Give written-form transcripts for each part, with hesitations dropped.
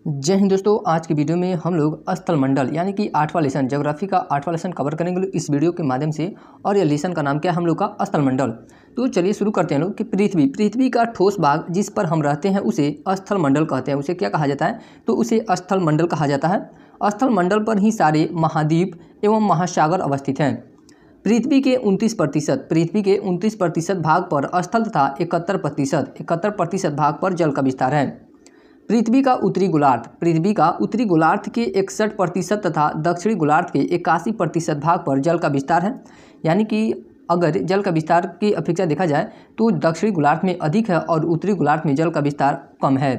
जय हिंद दोस्तों। आज की वीडियो में हम लोग स्थल मंडल यानी कि 8वां लेसन ज्योग्राफी का 8वां लेसन कवर करेंगे इस वीडियो के माध्यम से। और ये लेसन का नाम क्या है हम लोग का स्थल मंडल। तो चलिए शुरू करते हैं लोग कि पृथ्वी का ठोस भाग जिस पर हम रहते हैं उसे स्थल मंडल कहते हैं। उसे क्या कहा जाता है? तो उसे स्थल मंडल कहा जाता है। स्थल मंडल पर ही सारे महाद्वीप एवं महासागर अवस्थित हैं। पृथ्वी के 29% भाग पर स्थल तथा 71% भाग पर जल का विस्तार है। पृथ्वी का उत्तरी गोलार्ध के 61% तथा दक्षिणी गोलार्ध के 81% भाग पर जल का विस्तार है। यानी कि अगर जल का विस्तार की अपेक्षा देखा जाए तो दक्षिणी गोलार्ध में अधिक है और उत्तरी गोलार्ध में जल का विस्तार कम है।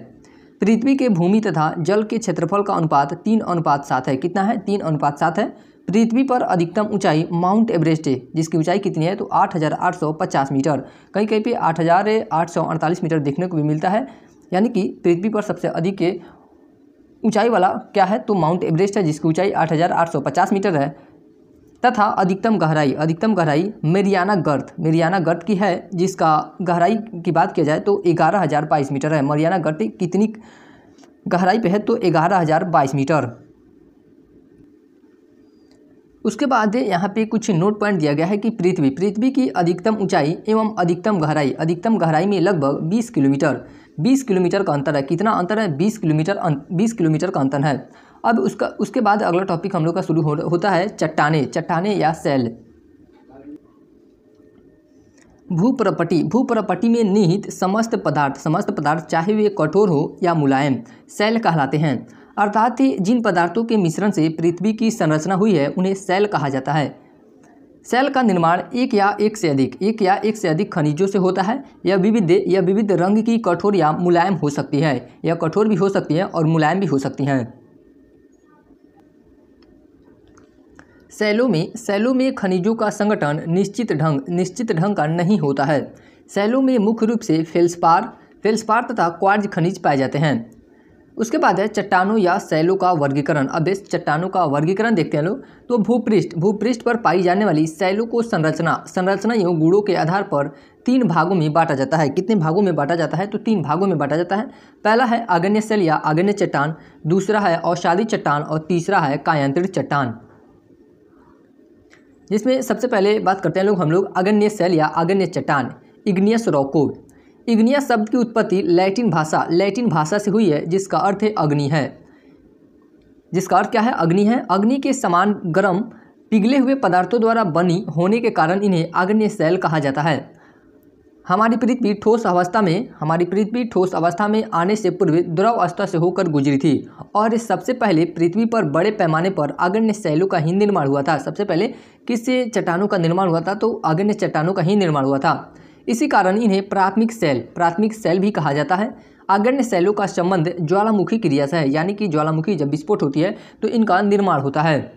पृथ्वी के भूमि तथा जल के क्षेत्रफल का अनुपात 3:7 है। कितना है? 3:7 है। पृथ्वी पर अधिकतम ऊंचाई माउंट एवरेस्ट है, जिसकी ऊंचाई कितनी है? तो 8,850 मीटर। कहीं कहीं पे 8,848 मीटर देखने को भी मिलता है। यानी कि पृथ्वी पर सबसे अधिक के ऊंचाई वाला क्या है? तो माउंट एवरेस्ट है, जिसकी ऊंचाई 8,850 मीटर है। तथा अधिकतम गहराई मेरियाना गर्त की है, जिसका गहराई की बात किया जाए तो 11,022 मीटर है। मेरियाना गर्त कितनी गहराई पे है? तो 11,022 मीटर। उसके बाद यहाँ पे कुछ नोट पॉइंट दिया गया है कि पृथ्वी की अधिकतम ऊंचाई एवं अधिकतम गहराई में लगभग 20 किलोमीटर का अंतर है। कितना अंतर है? 20 किलोमीटर का अंतर है। अब उसके बाद अगला टॉपिक हम लोग का शुरू होता है चट्टाने या सैल। भूप्रपट्टी में निहित समस्त पदार्थ चाहे वे कठोर हो या मुलायम सैल कहलाते हैं। अर्थात जिन पदार्थों के मिश्रण से पृथ्वी की संरचना हुई है उन्हें सैल कहा जाता है। सैल का निर्माण एक या एक से अधिक खनिजों से होता है। यह विविध रंग की कठोर या मुलायम हो सकती है। यह कठोर भी हो सकती है और मुलायम भी हो सकती हैं। सैलों में खनिजों का संगठन निश्चित ढंग का नहीं होता है। सैलों में मुख्य रूप से फेल्सपार तथा क्वार्ज खनिज पाए जाते हैं। उसके बाद है चट्टानों या सैलों का वर्गीकरण। अब इस चट्टानों का वर्गीकरण देखते हैं लोग। तो भूपृष्ठ पर पाई जाने वाली सैलों को संरचना एवं गुणों के आधार पर 3 भागों में बांटा जाता है। कितने भागों में बांटा जाता है? तो 3 भागों में बांटा जाता है। पहला है आग्नेय सैल या आग्नेय चट्टान, दूसरा है औषधि चट्टान और तीसरा है कायांतरित चट्टान। जिसमें सबसे पहले बात करते हैं हम लोग आग्नेय सैल या आग्नेय चट्टान, इग्नियस रॉको। इग्नियस शब्द की उत्पत्ति लैटिन भाषा से हुई है, जिसका अर्थ है अग्नि है। जिसका अर्थ क्या है? अग्नि है। अग्नि के समान गर्म पिघले हुए पदार्थों द्वारा बनी होने के कारण इन्हें आग्नेय सैल कहा जाता है। हमारी पृथ्वी ठोस अवस्था में आने से पूर्व द्रव अवस्था से होकर गुजरी थी और सबसे पहले पृथ्वी पर बड़े पैमाने पर आग्नेय सैलों का ही निर्माण हुआ था। सबसे पहले किस चट्टानों का निर्माण हुआ था? तो आग्नेय चट्टानों का ही निर्माण हुआ था। इसी कारण इन्हें प्राथमिक सेल भी कहा जाता है। आग्नेय सैलों का संबंध ज्वालामुखी क्रिया से है। यानी कि ज्वालामुखी जब विस्फोट होती है तो इनका निर्माण होता है।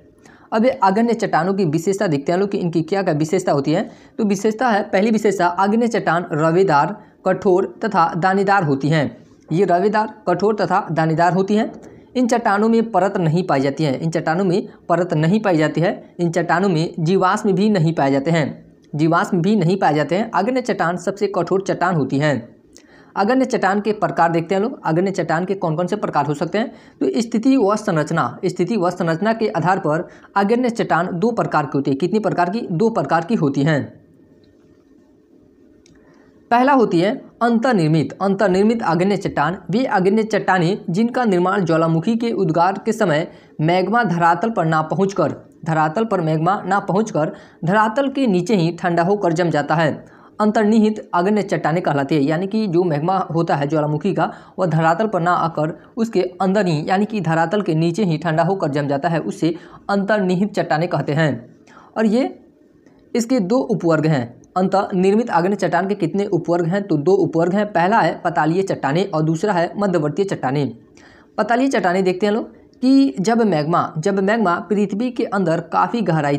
अब आग्नेय चट्टानों की विशेषता देखते हैं लोग कि इनकी क्या क्या विशेषता होती है। तो विशेषता है, पहली विशेषता, आग्नेय चट्टान रवेदार, कठोर तथा दानेदार होती हैं। ये रवेदार, कठोर तथा दानेदार होती हैं। इन चट्टानों में परत नहीं पाई जाती है। इन चट्टानों में जीवाश्म भी नहीं पाए जाते हैं। आग्नेय चट्टान सबसे कठोर चट्टान होती हैं। आग्नेय चट्टान के प्रकार देखते हैं लोग। आग्नेय चट्टान के कौन कौन से प्रकार हो सकते हैं? तो स्थिति व संरचना के आधार पर आग्नेय चट्टान 2 प्रकार की होती है। कितनी प्रकार की? 2 प्रकार की होती हैं। पहला होती है अंतर्निर्मित आग्नेय चट्टान। वे आग्नेय चट्टानें जिनका निर्माण ज्वालामुखी के उद्गार के समय मैग्मा धरातल पर ना पहुंचकर धरातल के नीचे ही ठंडा होकर जम जाता है, अंतर्निहित आग्नेय चट्टानें कहलाती है। यानी कि जो मैग्मा होता है ज्वालामुखी का, वह धरातल पर ना आकर उसके अंदर ही यानी कि धरातल के नीचे ही ठंडा होकर जम जाता है, उससे अंतर्निहित चट्टानें कहते हैं। और ये इसके 2 उपवर्ग हैं। अंतर्निर्मित आग्नेय चट्टान के कितने उपवर्ग हैं? तो 2 उपवर्ग हैं। पहला है पतालीय चट्टानें और दूसरा है मध्यवर्तीय चट्टानें। पतालीय चट्टानें देखते हैं लोग कि जब मैग्मा पृथ्वी के अंदर काफ़ी गहराई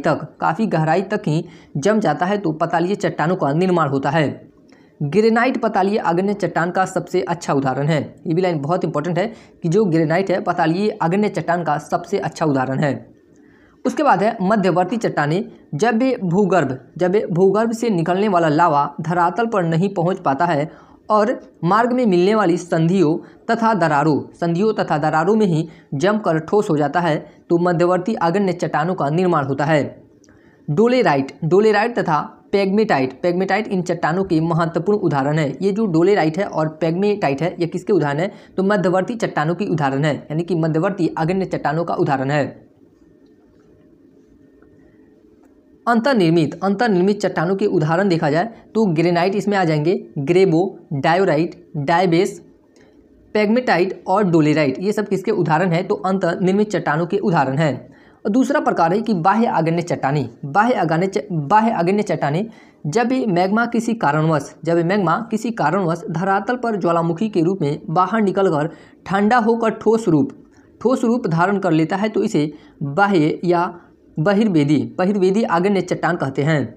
तक ही जम जाता है तो पतालीय चट्टानों का निर्माण होता है। ग्रेनाइट पतालीय आग्नेय चट्टान का सबसे अच्छा उदाहरण है। ये भी लाइन बहुत इंपॉर्टेंट है कि जो ग्रेनाइट है पतालीय आग्नेय चट्टान का सबसे अच्छा उदाहरण है। उसके बाद है मध्यवर्ती चट्टानें। जब भूगर्भ से निकलने वाला लावा धरातल पर नहीं पहुंच पाता है और मार्ग में मिलने वाली संधियों तथा दरारों में ही जमकर ठोस हो जाता है, तो मध्यवर्ती आग्नेय चट्टानों का निर्माण होता है। डोलेराइट तथा पेग्मेटाइट इन चट्टानों के महत्वपूर्ण उदाहरण है। ये जो डोलेराइट है और पेग्मेटाइट है, ये किसके उदाहरण है? तो मध्यवर्ती चट्टानों की उदाहरण है, यानी कि मध्यवर्ती आग्नेय चट्टानों का उदाहरण है। अंतर्निर्मित चट्टानों के उदाहरण देखा जाए तो ग्रेनाइट इसमें आ जाएंगे, ग्रेबो, डायोराइट, डायबेस, पेग्मेटाइट और डोलेराइट, ये सब किसके उदाहरण है? तो अंतर्निर्मित चट्टानों के उदाहरण है। और दूसरा प्रकार है कि बाह्य आग्नेय चट्टानें जब मैग्मा किसी कारणवश धरातल पर ज्वालामुखी के रूप में बाहर निकलकर ठंडा होकर ठोस रूप धारण कर लेता है, तो इसे बाह्य या बहिर्वेदी आग्नेय चट्टान कहते हैं।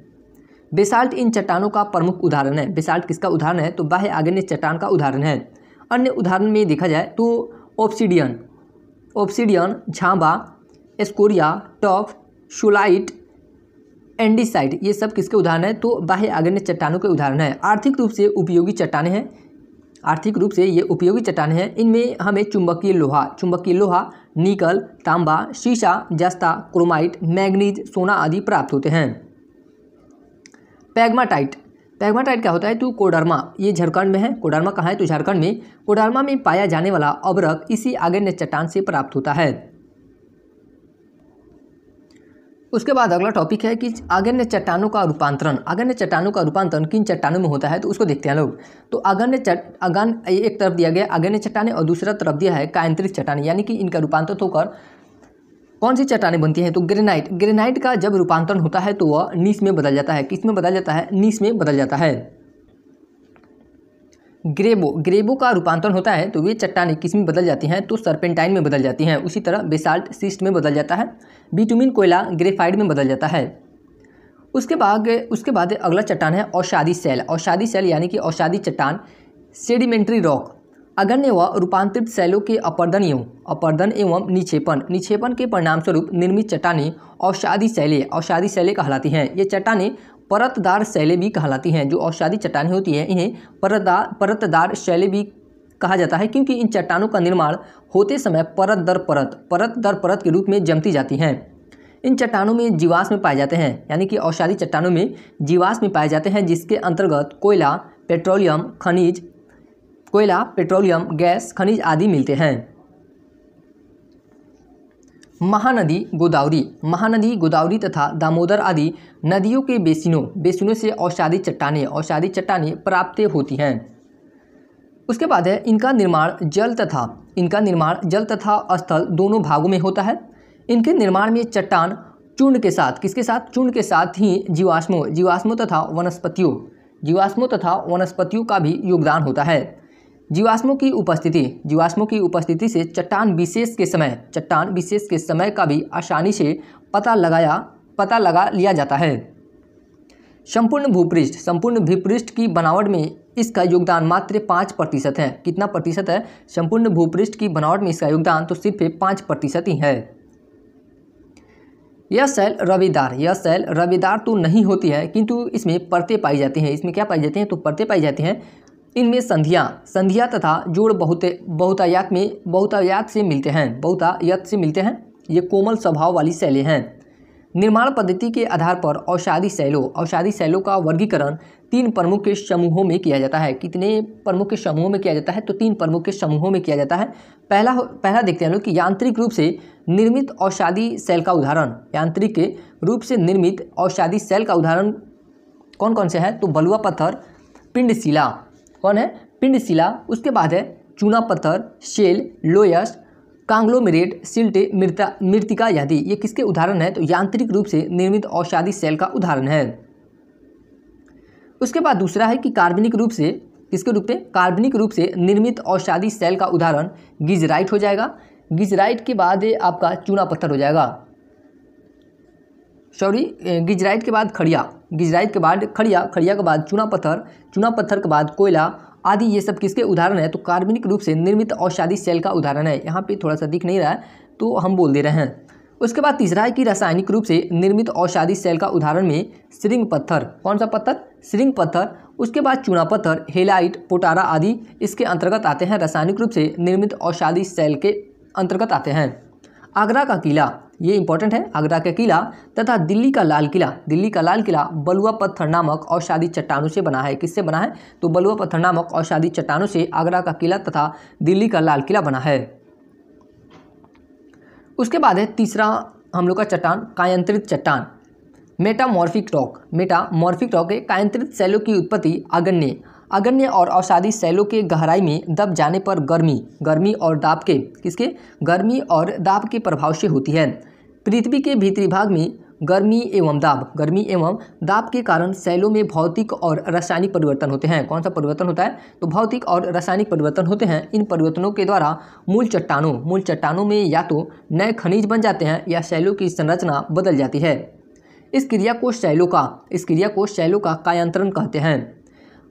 बेसाल्ट इन चट्टानों का प्रमुख उदाहरण है। बेसाल्ट किसका उदाहरण है? तो बाह्य आग्नेय चट्टान का उदाहरण है। अन्य उदाहरण में देखा जाए तो ऑब्सीडियन, झांबा, स्कोरिया, टफ, शोलाइट, एंडीसाइट, ये सब किसके उदाहरण है? तो बाह्य आग्नेय चट्टानों के उदाहरण है। आर्थिक रूप से ये उपयोगी चट्टानें हैं। इनमें हमें चुंबकीय लोहा, निकल, तांबा, शीशा, जस्ता, क्रोमाइट, मैग्नीज, सोना आदि प्राप्त होते हैं। पेग्माटाइट क्या होता है? तो कोडरमा, ये झारखंड में है। कोडरमा कहाँ है? तो झारखंड में। कोडरमा में पाया जाने वाला अवरक इसी आग्नेय चट्टान से प्राप्त होता है। उसके बाद अगला टॉपिक है कि आग्नेय चट्टानों का रूपांतरण किन चट्टानों में होता है, तो उसको देखते हैं लोग। तो एक तरफ दिया गया आग्नेय चट्टानें और दूसरा तरफ दिया है कायांतरित चट्टानें, यानी कि इनका रूपांतरण होकर कौन सी चट्टानें बनती हैं? तो ग्रेनाइट का जब रूपांतरण होता है तो वह नीस में बदल जाता है। किस में बदल जाता है? नीस में बदल जाता है। ग्रेबो का रूपांतरण होता है तो वे चट्टानें किस में बदल जाती हैं? तो सर्पेंटाइन में बदल जाती हैं। उसी तरह बेसाल्ट सिस्ट में बदल जाता है। बिटुमिन कोयला ग्रेफाइट में बदल जाता है। उसके बाद अगला चट्टान है औषाधी सेल यानी कि औषाधी चट्टान, सेडिमेंट्री रॉक। अग्न्य व रूपांतरित सेलों के अपर्दन एवं निक्षेपण के परिणामस्वरूप निर्मित चट्टानें औषाधी सेलें कहलाती हैं। ये चट्टानें परतदार शैलें भी कहलाती हैं। जो औषाधी चट्टानें होती हैं इन्हें परतदार शैलें भी कहा जाता है, क्योंकि इन चट्टानों का निर्माण होते समय परत दर परत के रूप में जमती जाती हैं। इन चट्टानों में जीवाश्म पाए जाते हैं, यानी कि औषाधी चट्टानों में जीवाश्म पाए जाते हैं, जिसके अंतर्गत कोयला, पेट्रोलियम, गैस, खनिज आदि मिलते हैं। महानदी गोदावरी तथा दामोदर आदि नदियों के बेसिनों से औषाधी चट्टानें प्राप्त होती हैं। उसके बाद है इनका निर्माण जल तथा स्थल दोनों भागों में होता है। इनके निर्माण में चट्टान चूर्ण के साथ, किसके साथ? चूर्ण के साथ ही जीवाश्मों तथा वनस्पतियों का भी योगदान होता है। जीवाश्मों की उपस्थिति से चट्टान विशेष के समय का भी आसानी से पता लगा लिया जाता है। संपूर्ण भूपृष्ठ की बनावट में इसका योगदान मात्र 5% है। कितना प्रतिशत है? संपूर्ण भूपृष्ठ की बनावट में इसका योगदान तो सिर्फ 5% ही है। यह सेल रवेदार तो नहीं होती है, किंतु इसमें परतें पाई जाती हैं। इसमें क्या पाई जाती हैं? तो परतें पाई जाती हैं। इनमें संधियाँ तथा जोड़ बहुतायत से मिलते हैं। ये कोमल स्वभाव वाली सेलें हैं। निर्माण पद्धति के आधार पर औषाधी सेलों का वर्गीकरण 3 प्रमुख समूहों में किया जाता है। कितने प्रमुख समूहों में किया जाता है? तो 3 प्रमुख समूहों में किया जाता है। पहला देखते हैं लोग कि यांत्रिक रूप से निर्मित औषाधी सेल का उदाहरण कौन कौन से हैं? तो बलुआ पत्थर, पिंडशिला, कौन है? पिंडशिला। उसके बाद है चूना पत्थर, शेल, लोयस, कांग्लोमेरेट, सिल्टे, मृत्तिका आदि। ये किसके उदाहरण है? तो यांत्रिक रूप से निर्मित औषाधी सेल का उदाहरण है। उसके बाद दूसरा है कि कार्बनिक रूप से निर्मित औषाधी सेल का उदाहरण गिजराइट हो जाएगा। गिजराइट के बाद आपका चूना पत्थर हो जाएगा। गिजराइट के बाद खड़िया के बाद चूना पत्थर के बाद कोयला आदि। ये सब किसके उदाहरण है? तो कार्बनिक रूप से निर्मित औषाधी सेल का उदाहरण है। यहाँ पे थोड़ा सा दिख नहीं रहा है तो हम बोल दे रहे हैं। उसके बाद तीसरा है कि रासायनिक रूप से निर्मित औषधि सेल का उदाहरण में श्रृंग पत्थर, कौन सा पत्थर, श्रृंग पत्थर। उसके बाद चूना पत्थर, हेलाइट, पोटारा आदि इसके अंतर्गत आते हैं, रासायनिक रूप से निर्मित औषधि सेल के अंतर्गत आते हैं। आगरा का किला, ये इंपॉर्टेंट है, आगरा का किला तथा दिल्ली का लाल किला बलुआ पत्थर नामक औषधि चट्टानों से बना है। किससे बना है, तो बलुआ पत्थर नामक औषधि चट्टानों से आगरा का किला तथा दिल्ली का लाल किला बना है। उसके बाद है तीसरा हम लोग का चट्टान, कायांतरित चट्टान, मेटामॉर्फिक रॉक है। कायांतरित सेलों की उत्पत्ति अग्न्य और औषधि सेलों के गहराई में दब जाने पर गर्मी और दाब के प्रभाव से होती है। पृथ्वी के भीतरी भाग में गर्मी एवं दाब के कारण सेलों में भौतिक और रासायनिक परिवर्तन होते हैं। कौन सा परिवर्तन होता है, तो भौतिक और रासायनिक परिवर्तन होते हैं। इन परिवर्तनों के द्वारा मूल चट्टानों में या तो नए खनिज बन जाते हैं या सेलों की संरचना बदल जाती है। इस क्रिया को शैलों का कायांतरण कहते हैं।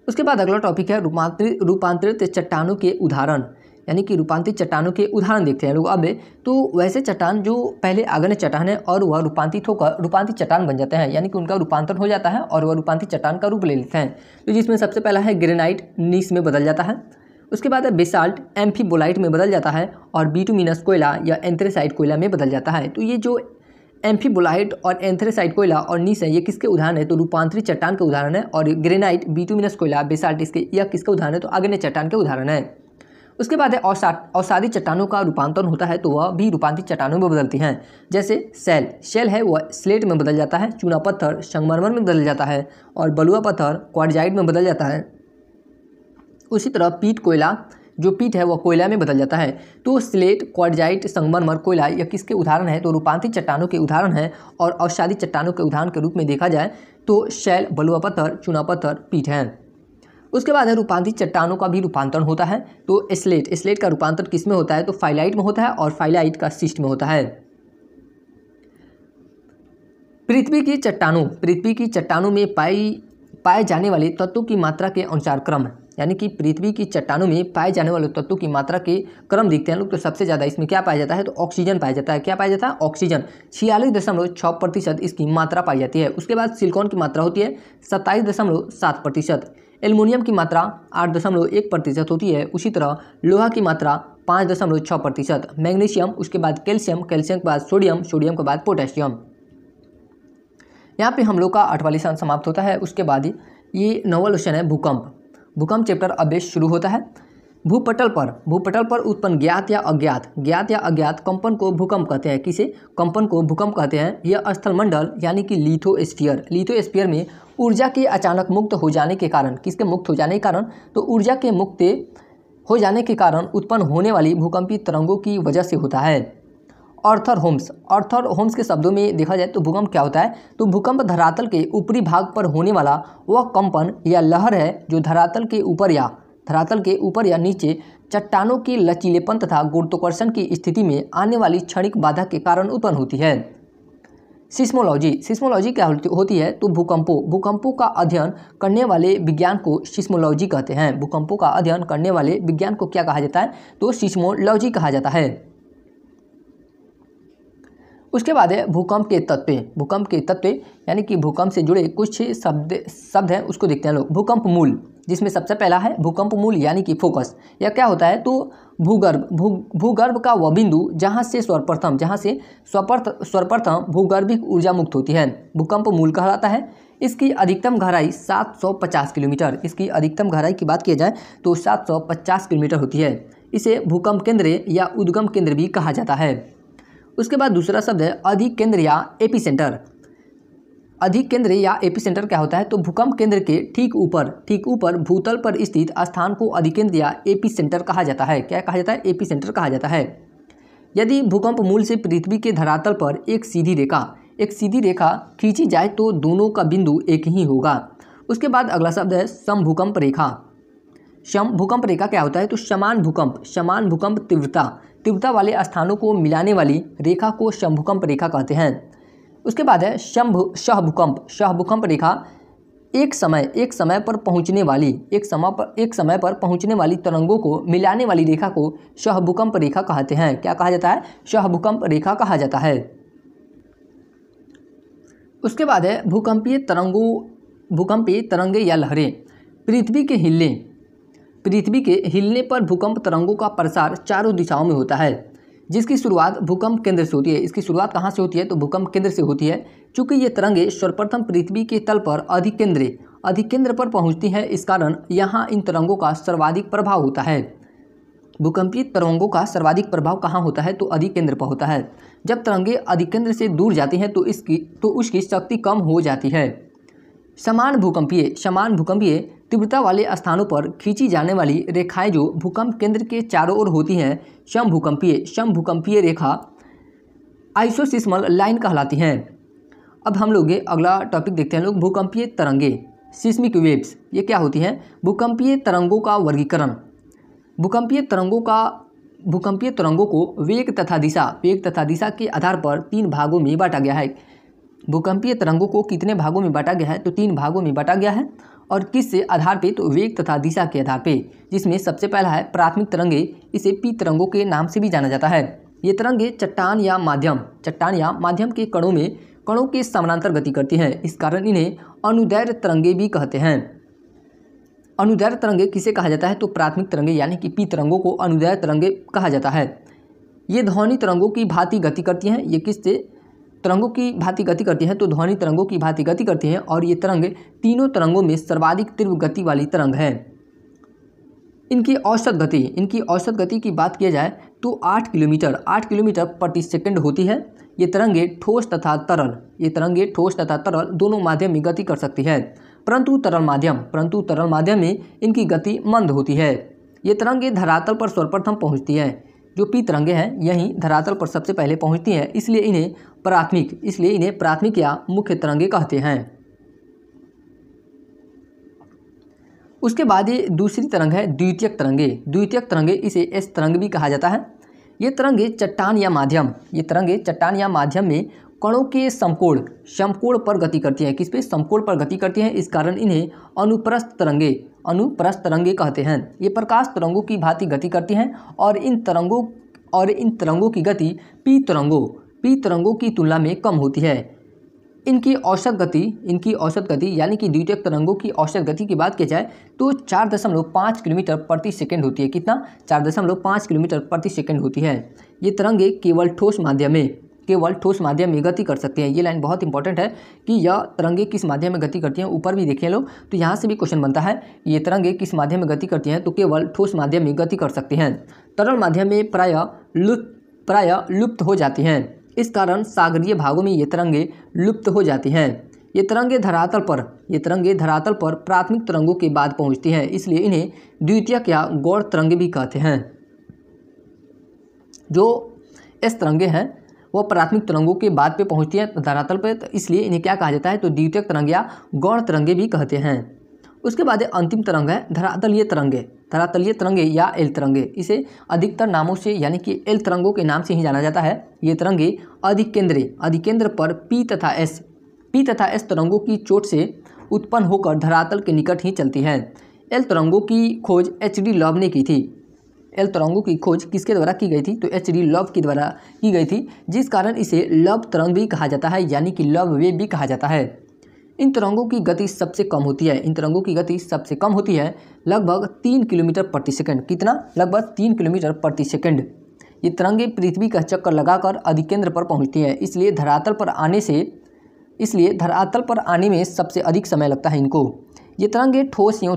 उसके बाद अगला टॉपिक है रूपांतरित चट्टानों के उदाहरण, यानी कि रूपांतरित चट्टानों के उदाहरण देखते हैं लोग अब। तो वैसे चट्टान जो पहले आग्नेय चट्टान है और वह रूपांतरित होकर रूपांतरित चट्टान बन जाते हैं, यानी कि उनका रूपांतरण हो जाता है और वह रूपांतरित चट्टान का रूप ले लेते हैं। तो जिसमें सबसे पहला है ग्रेनाइट, नीस में बदल जाता है। उसके बाद है बेसाल्ट, एम्फीबोलाइट में बदल जाता है और बिटुमिनस कोयला या एंथ्रेसाइट कोयला में बदल जाता है। तो ये जो एम्फीबोलाइट और एंथ्रेसाइट कोयला और नीस है, ये किसके उदाहरण है, तो रूपांतरित चट्टान के उदाहरण है। और ग्रेनाइट, बिटुमिनस कोयला, बेसाल्ट इसके यह किसका उदाहरण है, तो आग्नेय चट्टान के उदाहरण है। उसके बाद है औषधि चट्टानों का रूपांतरण होता है, तो वह भी रूपांतरित चट्टानों में बदलती हैं। जैसे शेल है वह स्लेट में बदल जाता है, चूना पत्थर संगमरमर में बदल जाता है और बलुआ पत्थर क्वार्टजाइट में बदल जाता है। उसी तरह पीट है वह कोयला में बदल जाता है। तो स्लेट, क्वार्टजाइट, संगमरमर, कोयला यह किसके उदाहरण है, तो रूपांतरित चट्टानों के उदाहरण है। और औषधि चट्टानों के उदाहरण के रूप में देखा जाए तो शेल, बलुआ पत्थर, चूना पत्थर, पीट हैं। उसके बाद है रूपांतरित चट्टानों का भी रूपांतरण होता है। तो स्लेट का रूपांतरण किस में होता है, तो फाइलाइट में होता है और फाइलाइट का शिस्ट में होता है। पृथ्वी की चट्टानों में पाए जाने वाले तत्वों की मात्रा के अनुसार क्रम, यानी कि पृथ्वी की चट्टानों में पाए जाने वाले तत्वों की मात्रा के क्रम देखते हैं लोग। तो सबसे ज़्यादा इसमें क्या पाया जाता है, तो ऑक्सीजन पाया जाता है। क्या पाया जाता है, ऑक्सीजन 46.6% इसकी मात्रा पाई जाती है। उसके बाद सिलिकॉन की मात्रा होती है 27.7%। एल्युमिनियम की मात्रा 8.1% होती है। उसी तरह लोहा की मात्रा 5.6%। मैग्नीशियम, उसके बाद कैल्शियम के बाद सोडियम के बाद पोटेशियम। यहाँ पे हम लोग का 8वां लेसन समाप्त होता है। उसके बाद ये 9वां लेसन है भूकंप चैप्टर अब शुरू होता है। भूपटल पर उत्पन्न ज्ञात या अज्ञात कंपन को भूकंप कहते हैं। किसे, कंपन को भूकंप कहते हैं। यह स्थलमंडल यानी कि लिथोस्फीयर में ऊर्जा के अचानक मुक्त हो जाने के कारण, किसके मुक्त हो जाने के कारण, तो ऊर्जा के मुक्त हो जाने के कारण उत्पन्न होने वाली भूकंपीय तरंगों की वजह से होता है। आर्थर होम्स के शब्दों में देखा जाए तो भूकंप क्या होता है, तो भूकंप धरातल के ऊपरी भाग पर होने वाला वह कंपन या लहर है जो धरातल के ऊपर या नीचे चट्टानों के लचीलेपन तथा गुरुत्वाकर्षण की स्थिति में आने वाली क्षणिक बाधा के कारण उत्पन्न होती है। सिस्मोलॉजी क्या होती है, तो भूकंपों का अध्ययन करने वाले विज्ञान को सिस्मोलॉजी कहते हैं। भूकंपों का अध्ययन करने वाले विज्ञान को क्या कहा जाता है, तो सिस्मोलॉजी कहा जाता है। उसके बाद है भूकंप के तत्व यानी कि भूकंप से जुड़े कुछ शब्द हैं, उसको देखते हैं लोग। भूकंप मूल, जिसमें सबसे पहला है भूकंप मूल यानी कि फोकस। यह क्या होता है, तो भूगर्भ का वह बिंदु जहाँ से सर्वप्रथम भूगर्भिक ऊर्जा मुक्त होती है, भूकंप मूल कहलाता है। इसकी अधिकतम गहराई 750 किलोमीटर, इसकी अधिकतम गहराई की बात की जाए तो 750 किलोमीटर होती है। इसे भूकंप केंद्र या उद्गम केंद्र भी कहा जाता है। उसके बाद दूसरा शब्द है अधिक केंद्र या एपिसेंटर। अधिक केंद्र या एपिसेंटर क्या होता है, तो भूकंप केंद्र के ठीक ऊपर भूतल पर स्थित स्थान को अधिकेंद्र या एपिसेंटर कहा जाता है। क्या कहा जाता है, एपिसेंटर कहा जाता है। यदि भूकंप मूल से पृथ्वी के धरातल पर एक सीधी रेखा खींची जाए तो दोनों का बिंदु एक ही होगा। उसके बाद अगला शब्द है समभूकंप रेखा। समभूकंप रेखा क्या होता है, तो समान भूकंप तीव्रता वाले स्थानों को मिलाने वाली रेखा को समभूकंप रेखा कहते हैं। उसके बाद है सहभूकंप रेखा। एक समय पर पहुंचने वाली तरंगों को मिलाने वाली रेखा को सहभूकंप रेखा कहते हैं। क्या कहा जाता है, सहभूकंप रेखा कहा जाता है। उसके बाद है भूकंपीय तरंगे या लहरें। पृथ्वी के हिलने पर भूकंप तरंगों का प्रसार चारों दिशाओं में होता है, जिसकी शुरुआत भूकंप केंद्र से होती है। इसकी शुरुआत कहाँ से होती है? तो भूकंप केंद्र से होती है। चूँकि ये तरंगे सर्वप्रथम पृथ्वी के तल पर अधिकेंद्र पर पहुँचती हैं, इस कारण यहाँ इन तरंगों का सर्वाधिक प्रभाव होता है। भूकंपीय तरंगों का सर्वाधिक प्रभाव कहाँ होता है? तो अधिकेंद्र पर होता है। जब तरंगे अधिकेंद्र से दूर जाती हैं तो उसकी शक्ति कम हो जाती है। समान भूकंपीय तीव्रता वाले स्थानों पर खींची जाने वाली रेखाएं जो भूकंप केंद्र के चारों ओर होती हैं समभूकंपीय रेखा आइसोसिस्मल लाइन कहलाती हैं। अब हम लोग अगला टॉपिक देखते हैं भूकंपीय तरंगे, सिस्मिक वेव्स। ये क्या होती हैं? भूकंपीय तरंगों का वर्गीकरण। भूकंपीय तरंगों को वेग तथा दिशा के आधार पर 3 भागों में बांटा गया है। भूकंपीय तरंगों को कितने भागों में बांटा गया है? तो 3 भागों में बांटा गया है। और किस आधार पे? तो वेग तथा दिशा के आधार पे, जिसमें सबसे पहला है प्राथमिक तरंगे। इसे पी तरंगों के नाम से भी जाना जाता है। ये तरंगे चट्टान या माध्यम के कणों के समानांतर गति करती हैं, इस कारण इन्हें अनुदैर्घ्य तरंगे भी कहते हैं। अनुदैर्घ्य तरंगे किसे कहा जाता है? तो प्राथमिक तरंगे यानी कि पी तरंगों को अनुदैर्घ्य तरंगे कहा जाता है। ये ध्वनि तरंगों की भांति गति करती हैं। ये किससे तरंगों की भांति गति करती हैं? तो ध्वनि तरंगों की भांति गति करती हैं। और ये तरंग तीनों तरंगों में सर्वाधिक तीव्र गति वाली तरंग है। इनकी औसत गति की बात किया जाए तो 8 किलोमीटर प्रति सेकंड होती है। ये तरंगे ठोस तथा तरल दोनों माध्यम में गति कर सकती है, परंतु तरल माध्यम में इनकी गति मंद होती है। ये तरंगे धरातल पर सर्वप्रथम पहुँचती हैं। जो पी तरंगे हैं यही धरातल पर सबसे पहले पहुँचती हैं, इसलिए इन्हें प्राथमिक या मुख्य तरंगे कहते हैं। उसके बाद ये दूसरी तरंग है द्वितीयक तरंगे। इसे एस तरंग भी कहा जाता है। ये तरंगे चट्टान या माध्यम में कणों के समकोण पर गति करती हैं। किस पे? समकोण पर गति करती हैं, इस कारण इन्हें अनुप्रस्थ तरंगे कहते हैं। ये प्रकाश तरंगों की भांति गति करती हैं और इन तरंगों की गति पी तरंगों की तुलना में कम होती है। इनकी औसत गति यानी कि द्वितीयक तरंगों की औसत गति की बात की जाए तो 4.5 किलोमीटर प्रति सेकंड होती है। कितना? 4.5 किलोमीटर प्रति सेकंड होती है। ये तरंगे केवल ठोस माध्यम में गति कर सकते हैं। ये लाइन बहुत इंपॉर्टेंट है कि यह तरंगे किस माध्यम में गति करती हैं। ऊपर भी देखिए लोग, तो यहाँ से भी क्वेश्चन बनता है ये तरंगे किस माध्यम में गति करती हैं, तो केवल ठोस माध्यम में गति कर सकती हैं। तरल माध्यम में प्राय लुप्त हो जाती हैं, इस कारण सागरीय भागों में ये तरंगे लुप्त हो जाती हैं। ये तरंगे धरातल पर प्राथमिक तरंगों के बाद पहुँचती हैं, इसलिए इन्हें द्वितीयक या गौण तरंगे भी कहते हैं। जो एस तरंगे हैं वह प्राथमिक तरंगों के बाद पे पहुंचती हैं धरातल पर, तो इसलिए इन्हें क्या कहा जाता है? तो द्वितीयक तरंग या गौण तरंगे भी कहते हैं। उसके बाद अंतिम तरंग है धरातलीय तरंगे या एल तरंगे। इसे अधिकतर नामों से यानी कि एल तरंगों के नाम से ही जाना जाता है। ये तरंगे अधिकेंद्र पर पी तथा एस तरंगों की चोट से उत्पन्न होकर धरातल के निकट ही चलती है। एल तरंगों की खोज एच.डी. लॉब ने की थी। एल तरंगों की खोज किसके द्वारा की गई थी? तो एच.डी. लॉब के द्वारा की गई थी, जिस कारण इसे लॉब तरंग भी कहा जाता है, यानी कि लॉब वेव भी कहा जाता है। इन तरंगों की गति सबसे कम होती है, लगभग 3 किलोमीटर प्रति सेकंड। कितना? लगभग 3 किलोमीटर प्रति सेकंड। ये तरंगे पृथ्वी का चक्कर लगाकर अधिकेंद्र पर पहुंचती हैं, इसलिए धरातल पर आने में सबसे अधिक समय लगता है इनको। ये तरंगे ठोस एवं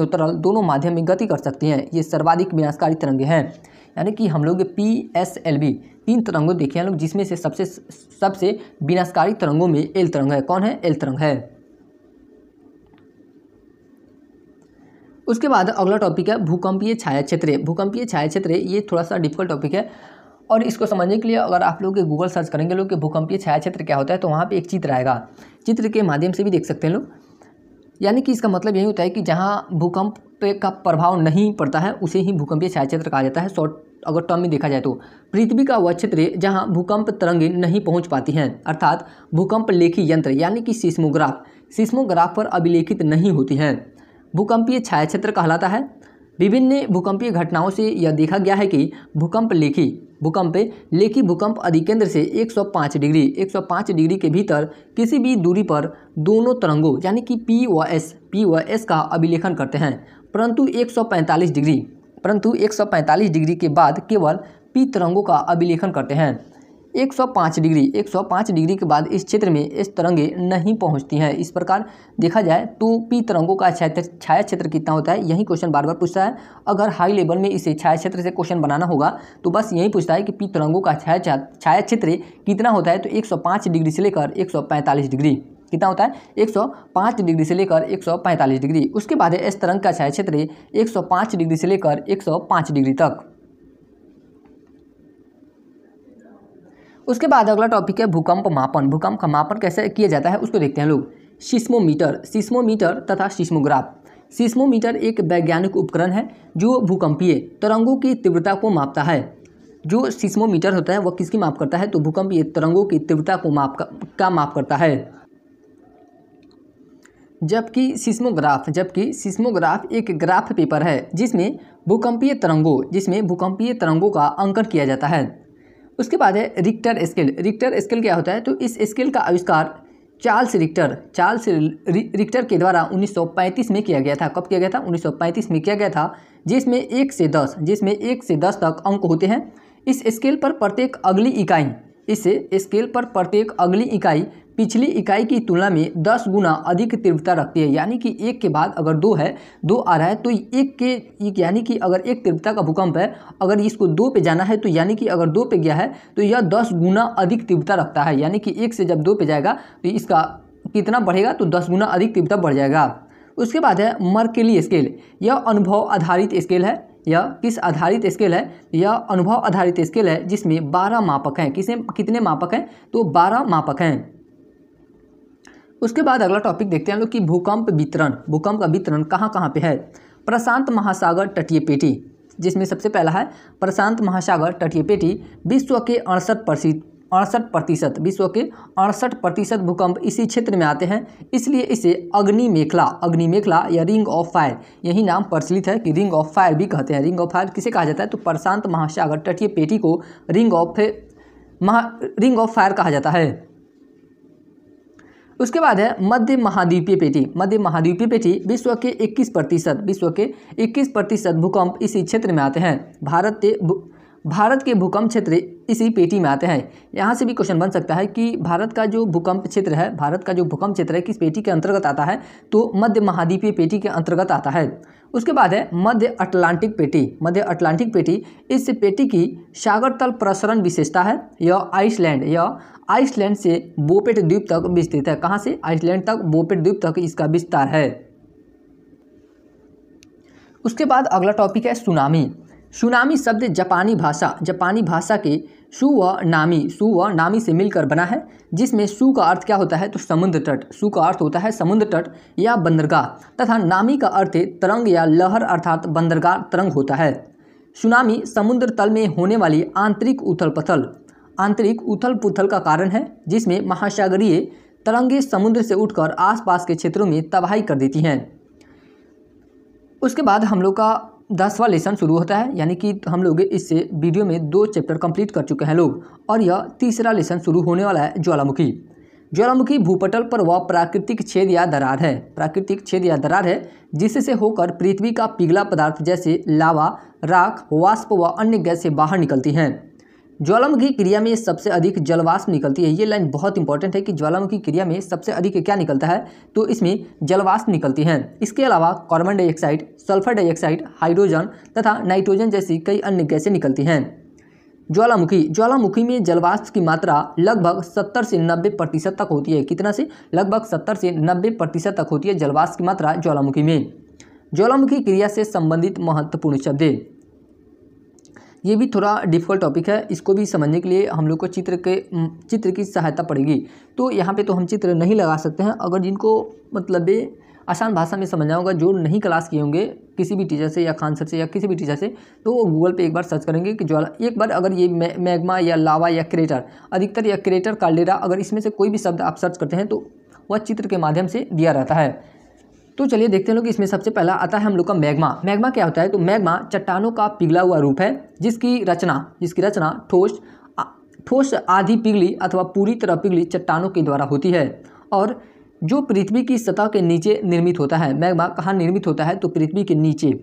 तरल दोनों माध्यम में गति कर सकती हैं। ये सर्वाधिक विनाशकारी तरंगे हैं, यानी कि हम लोग PSLV 3 तरंगों देखे हैं लोग, जिसमें से सबसे विनाशकारी तरंगों में एल तरंग है। कौन है? एल तरंग है। उसके बाद अगला टॉपिक है भूकंपीय छायाक्षेत्र। ये थोड़ा सा डिफिकल्ट टॉपिक है और इसको समझने के लिए अगर आप लोग गूगल सर्च करेंगे लोग कि भूकंपीय छायाक्षेत्र क्या होता है, तो वहाँ पे एक चित्र आएगा। चित्र के माध्यम से भी देख सकते हैं लोग, यानी कि इसका मतलब यही होता है कि जहाँ भूकंप का प्रभाव नहीं पड़ता है उसे ही भूकंपीय छायाक्षेत्र कहा जाता है। शॉर्ट अगर टर्म में देखा जाए तो पृथ्वी का वह क्षेत्र जहाँ भूकंप तरंगें नहीं पहुँच पाती हैं, अर्थात भूकंप लेखी यंत्र यानी कि सिस्मोग्राफ पर अभिलेखित नहीं होती हैं, भूकंपीय छायाक्षेत्र कहलाता है। विभिन्न भूकंपीय घटनाओं से यह देखा गया है कि भूकंप लेखी भूकंप अधिकेंद्र से 105 डिग्री के भीतर किसी भी दूरी पर दोनों तरंगों यानी कि पी व एस का अभिलेखन करते हैं, परंतु 145 डिग्री के बाद केवल पी तरंगों का अभिलेखन करते हैं। 105 डिग्री के बाद इस क्षेत्र में एस तरंगें नहीं पहुंचती हैं। इस प्रकार देखा जाए तो पी तरंगों का छाया क्षेत्र कितना होता है, यही क्वेश्चन बार बार पूछता है। अगर हाई लेवल में इसे छाया क्षेत्र से क्वेश्चन बनाना होगा तो बस यही पूछता है कि पी तरंगों का छाया क्षेत्र कितना होता है, तो 105 डिग्री से लेकर 145 डिग्री कितना होता है, 105 डिग्री से लेकर 145 डिग्री। उसके बाद एस तरंग का छाया क्षेत्र 105 डिग्री से लेकर 105 डिग्री तक। उसके बाद अगला टॉपिक है भूकंप मापन। भूकंप का मापन कैसे किया जाता है उसको देखते हैं लोग। सिस्मोमीटर तथा सिस्मोग्राफ। सिस्मोमीटर एक वैज्ञानिक उपकरण है जो भूकंपीय तरंगों की तीव्रता को मापता है। जो सिस्मोमीटर होता है वह किसकी माप करता है, तो भूकंपीय तरंगों की तीव्रता को माप करता है। जबकि सिस्मोग्राफ एक ग्राफ पेपर है जिसमें भूकंपीय तरंगों का अंकन किया जाता है। उसके बाद है रिक्टर स्केल क्या होता है, तो इस स्केल का आविष्कार चार्ल्स रिक्टर के द्वारा 1935 में किया गया था। कब किया गया था, 1935 में किया गया था, जिसमें 1 से 10 तक अंक होते हैं। इस स्केल पर प्रत्येक अगली इकाई पिछली इकाई की तुलना में 10 गुना अधिक तीव्रता रखती है। यानी कि 1 के बाद अगर 2 है, 2 आ रहा है तो यानी कि अगर 1 तीव्रता का भूकंप है, अगर इसको 2 पे जाना है तो यानी कि अगर 2 पे गया है तो यह 10 गुना अधिक तीव्रता रखता है। यानी कि 1 से जब 2 पे जाएगा तो इसका कितना बढ़ेगा, तो 10 गुना अधिक तीव्रता बढ़ जाएगा। उसके बाद है मर्केली स्केल। यह अनुभव आधारित स्केल है। यह किस आधारित स्केल है, यह अनुभव आधारित स्केल है जिसमें 12 मापक हैं। कितने मापक हैं, तो 12 मापक हैं। उसके बाद अगला टॉपिक देखते हैं लोग कि भूकंप का वितरण कहाँ कहाँ पे है। प्रशांत महासागर तटीय पेटी, जिसमें सबसे पहला है प्रशांत महासागर तटीय पेटी। विश्व के 68% भूकंप इसी क्षेत्र में आते हैं, इसलिए इसे अग्नि मेखला या रिंग ऑफ फायर, यही नाम प्रचलित है कि रिंग ऑफ फायर भी कहते हैं। रिंग ऑफ फायर किसे कहा जाता है, तो प्रशांत महासागर तटीय पेटी को रिंग ऑफ फायर कहा जाता है। उसके बाद है मध्य महाद्वीपीय पेटी। विश्व के 21% भूकंप इसी क्षेत्र में आते हैं। भारत के भूकंप क्षेत्र इसी पेटी में आते हैं। यहाँ से भी क्वेश्चन बन सकता है कि भारत का जो भूकंप क्षेत्र है किस पेटी के अंतर्गत आता है, तो मध्य महाद्वीपीय पेटी के अंतर्गत आता है। उसके बाद है मध्य अटलांटिक पेटी। इस पेटी की सागर तल प्रसरण विशेषता है। यह आइसलैंड से बोपेट द्वीप तक विस्तृत है। कहाँ से, आइसलैंड तक, बोपेट द्वीप तक इसका विस्तार है। उसके बाद अगला टॉपिक है सुनामी शब्द जापानी भाषा के सु व नामी से मिलकर बना है, जिसमें सु का अर्थ क्या होता है, तो समुद्र तट। सु का अर्थ होता है समुद्र तट या बंदरगाह, तथा नामी का अर्थ तरंग या लहर अर्थात बंदरगाह तरंग होता है। सुनामी समुद्र तल में होने वाली आंतरिक उथल पुथल का कारण है, जिसमें महासागरीय तरंगें समुद्र से उठकर आसपास के क्षेत्रों में तबाही कर देती हैं। उसके बाद हम लोग का 10वां लेसन शुरू होता है, यानी कि हम लोग इससे वीडियो में 2 चैप्टर कंप्लीट कर चुके हैं लोग, और यह तीसरा लेसन शुरू होने वाला है ज्वालामुखी भूपटल पर वह प्राकृतिक छेद या दरार है जिससे होकर पृथ्वी का पिघला पदार्थ जैसे लावा, राख, वाष्प व अन्य गैसें बाहर निकलती हैं। ज्वालामुखी क्रिया में सबसे अधिक जलवाष्प निकलती है। ये लाइन बहुत इंपॉर्टेंट है कि ज्वालामुखी क्रिया में सबसे अधिक क्या निकलता है, तो इसमें जलवाष्प निकलती हैं। इसके अलावा carbon dioxide, sulphur dioxide, hydrogen तथा नाइट्रोजन जैसी कई अन्य गैसें निकलती हैं। ज्वालामुखी में जलवाष्प की मात्रा लगभग 70 से 90% तक होती है। कितना से, लगभग 70 से 90% तक होती है जलवाष्प की मात्रा ज्वालामुखी में। ज्वालामुखी क्रिया से संबंधित महत्वपूर्ण शब्द, ये भी थोड़ा डिफिकल्ट टॉपिक है, इसको भी समझने के लिए हम लोग को चित्र की सहायता पड़ेगी। तो यहाँ पे तो हम चित्र नहीं लगा सकते हैं। अगर जिनको मतलब आसान भाषा में समझना होगा, जो नहीं क्लास किए होंगे किसी भी टीचर से या खान सर से या किसी भी टीचर से, तो वो गूगल पे एक बार सर्च करेंगे कि एक बार अगर ये मैग्मा या लावा या क्रेटर, अधिकतर या क्रेटर, काल्डेरा, अगर इसमें से कोई भी शब्द आप सर्च करते हैं तो वह चित्र के माध्यम से दिया रहता है। तो चलिए देखते हैं लोग, इसमें सबसे पहला आता है हम लोग का मैग्मा। मैग्मा क्या होता है? तो मैग्मा चट्टानों का पिघला हुआ रूप है जिसकी रचना ठोस आधी पिघली अथवा पूरी तरह पिघली चट्टानों के द्वारा होती है और जो पृथ्वी की सतह के नीचे निर्मित होता है। मैग्मा कहाँ निर्मित होता है? तो पृथ्वी के नीचे।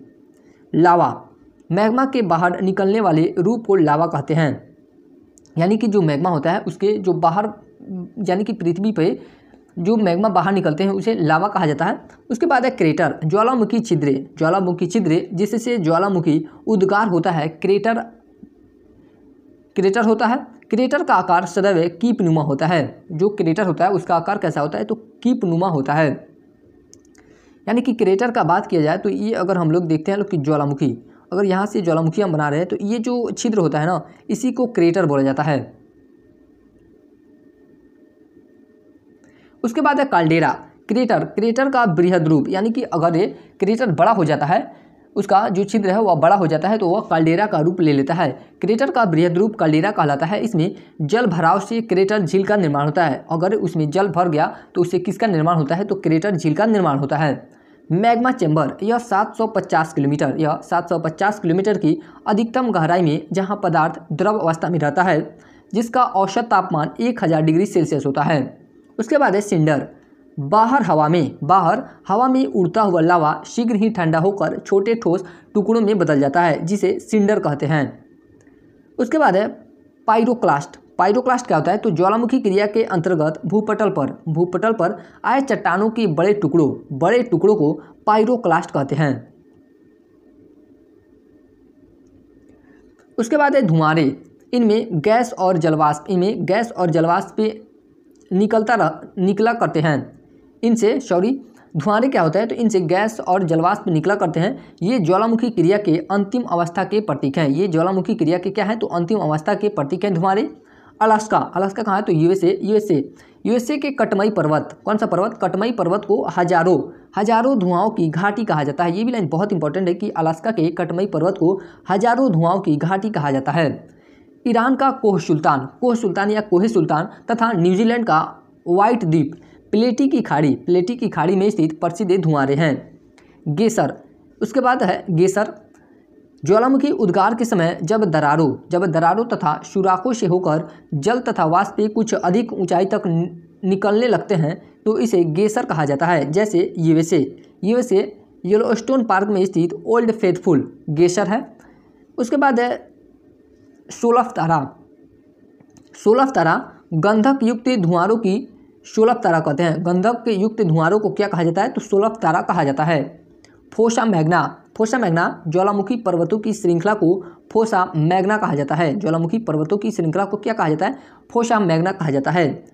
लावा, मैग्मा के बाहर निकलने वाले रूप को लावा कहते हैं, यानी कि जो मैग्मा होता है उसके जो बाहर, यानी कि पृथ्वी पे जो मैग्मा बाहर निकलते हैं उसे लावा कहा जाता है। उसके बाद है क्रेटर, ज्वालामुखी छिद्रे जिससे ज्वालामुखी उद्गार होता है, क्रेटर होता है। क्रेटर का आकार सदैव कीपनुमा होता है। जो क्रेटर होता है उसका आकार कैसा होता है? तो कीपनुमा होता है। यानी कि क्रेटर का बात किया जाए तो ये अगर हम लोग देखते हैं लोग कि ज्वालामुखी, अगर यहाँ से ज्वालामुखी हम बना रहे हैं तो ये जो छिद्र होता है ना, इसी को क्रेटर बोला जाता है। उसके बाद है काल्डेरा, क्रेटर का बृहद रूप, यानी कि अगर ये क्रेटर बड़ा हो जाता है, उसका जो छिद्र है वह बड़ा हो जाता है तो वह काल्डेरा का रूप ले लेता है। क्रेटर का बृहद रूप काल्डेरा कहलाता है। इसमें जल भराव से क्रेटर झील का निर्माण होता है। अगर उसमें जल भर गया तो उससे किसका निर्माण होता है? तो क्रेटर झील का निर्माण होता है। मैग्मा चैम्बर, यह 750 किलोमीटर की अधिकतम गहराई में जहाँ पदार्थ द्रव अवस्था में रहता है, जिसका औसत तापमान 1000 डिग्री सेल्सियस होता है। उसके बाद है सिंडर, बाहर हवा में उड़ता हुआ लावा शीघ्र ही ठंडा होकर छोटे ठोस टुकड़ों में बदल जाता है, जिसे सिंडर कहते हैं। उसके बाद है पाइरोक्लास्ट क्या होता है? तो ज्वालामुखी क्रिया के अंतर्गत भूपटल पर आए चट्टानों के बड़े टुकड़ों को पाइरोक्लास्ट कहते हैं। उसके बाद है धुआंरे, इनमें गैस और जलवाष्प निकला करते हैं। धुआंरे क्या होता है? तो इनसे गैस और जलवाष्प निकला करते हैं। ये ज्वालामुखी क्रिया के अंतिम अवस्था के प्रतीक हैं। ये ज्वालामुखी क्रिया के क्या है? तो अंतिम अवस्था के प्रतीक हैं धुआंरे। अलास्का कहाँ है? तो यूएसए के कटमई पर्वत, कौन सा पर्वत? कटमई पर्वत को हजारों धुआओं की घाटी कहा जाता है। ये भी लाइन बहुत इंपॉर्टेंट है कि अलास्का के कटमई पर्वत को हजारों धुआओं की घाटी कहा जाता है। ईरान का कोह सुल्तान या कोहे सुल्तान तथा न्यूजीलैंड का व्हाइट द्वीप प्लेटी की खाड़ी में स्थित प्रसिद्ध धुआंरे हैं। गेसर, उसके बाद है गेसर, ज्वालामुखी उद्गार के समय जब दरारों तथा सुराखों से होकर जल तथा वाष्प कुछ अधिक ऊंचाई तक निकलने लगते हैं तो इसे गेसर कहा जाता है। जैसे यूएसए येलोस्टोन पार्क में स्थित ओल्ड फेथफुल गेसर है। उसके बाद है सोलफ तारा, गंधक युक्त धुआंरों की सोलफ तारा कहते हैं। गंधक युक्त धुआंरों को क्या कहा जाता है? तो सोलफ तारा कहा जाता है। फोसा मैग्ना ज्वालामुखी पर्वतों की श्रृंखला को फोसा मैग्ना कहा जाता है। ज्वालामुखी पर्वतों की श्रृंखला को क्या कहा जाता है? फोसा मैग्ना कहा जाता है।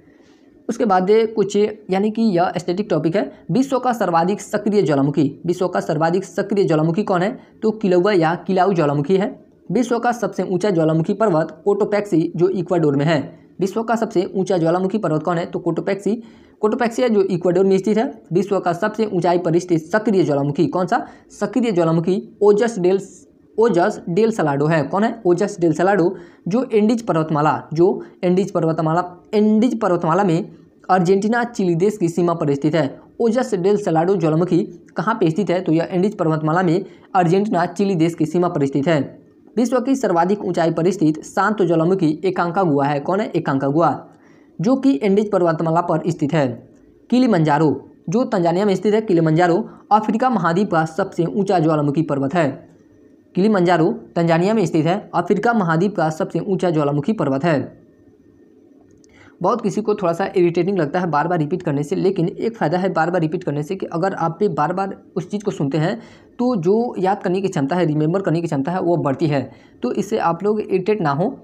उसके बाद कुछ, यानी कि यह स्टैटिक टॉपिक है। विश्व का सर्वाधिक सक्रिय ज्वालामुखी कौन है? तो किलौआ या किलाउ ज्वालामुखी है। विश्व का सबसे ऊंचा ज्वालामुखी पर्वत कोटोपैक्सी जो इक्वाडोर में है। विश्व का सबसे ऊंचा ज्वालामुखी पर्वत कौन है? तो कोटोपैक्सी है जो इक्वाडोर में स्थित है। विश्व का सबसे ऊंचाई पर स्थित सक्रिय ज्वालामुखी कौन सा? सक्रिय ज्वालामुखी ओजस डेल सलाडो है। कौन है? ओजस डेल सलाडो, जो एंडीज पर्वतमाला में अर्जेंटीना चिली देश की सीमा पर स्थित है। ओजस डेल सलाडो ज्वालामुखी कहाँ पे स्थित है? तो यह एंडीज पर्वतमाला में अर्जेंटीना चिली देश की सीमा पर स्थित है। विश्व की सर्वाधिक ऊंचाई पर स्थित शांत ज्वालामुखी एकांकागुआ है। कौन है? एकांकागुआ, जो कि एंडीज पर्वतमाला पर स्थित है। किलिमंजारो, जो तंजानिया में स्थित है। किलिमंजारो अफ्रीका महाद्वीप का सबसे ऊंचा ज्वालामुखी पर्वत है। किलिमंजारो तंजानिया में स्थित है, अफ्रीका महाद्वीप का सबसे ऊंचा ज्वालामुखी पर्वत है। बहुत किसी को थोड़ा सा इरिटेटिंग लगता है बार बार रिपीट करने से, लेकिन एक फ़ायदा है बार बार रिपीट करने से कि अगर आप पे बार बार उस चीज़ को सुनते हैं तो जो याद करने की क्षमता है, रिमेंबर करने की क्षमता है, वो बढ़ती है। तो इससे आप लोग इरिटेट ना हो।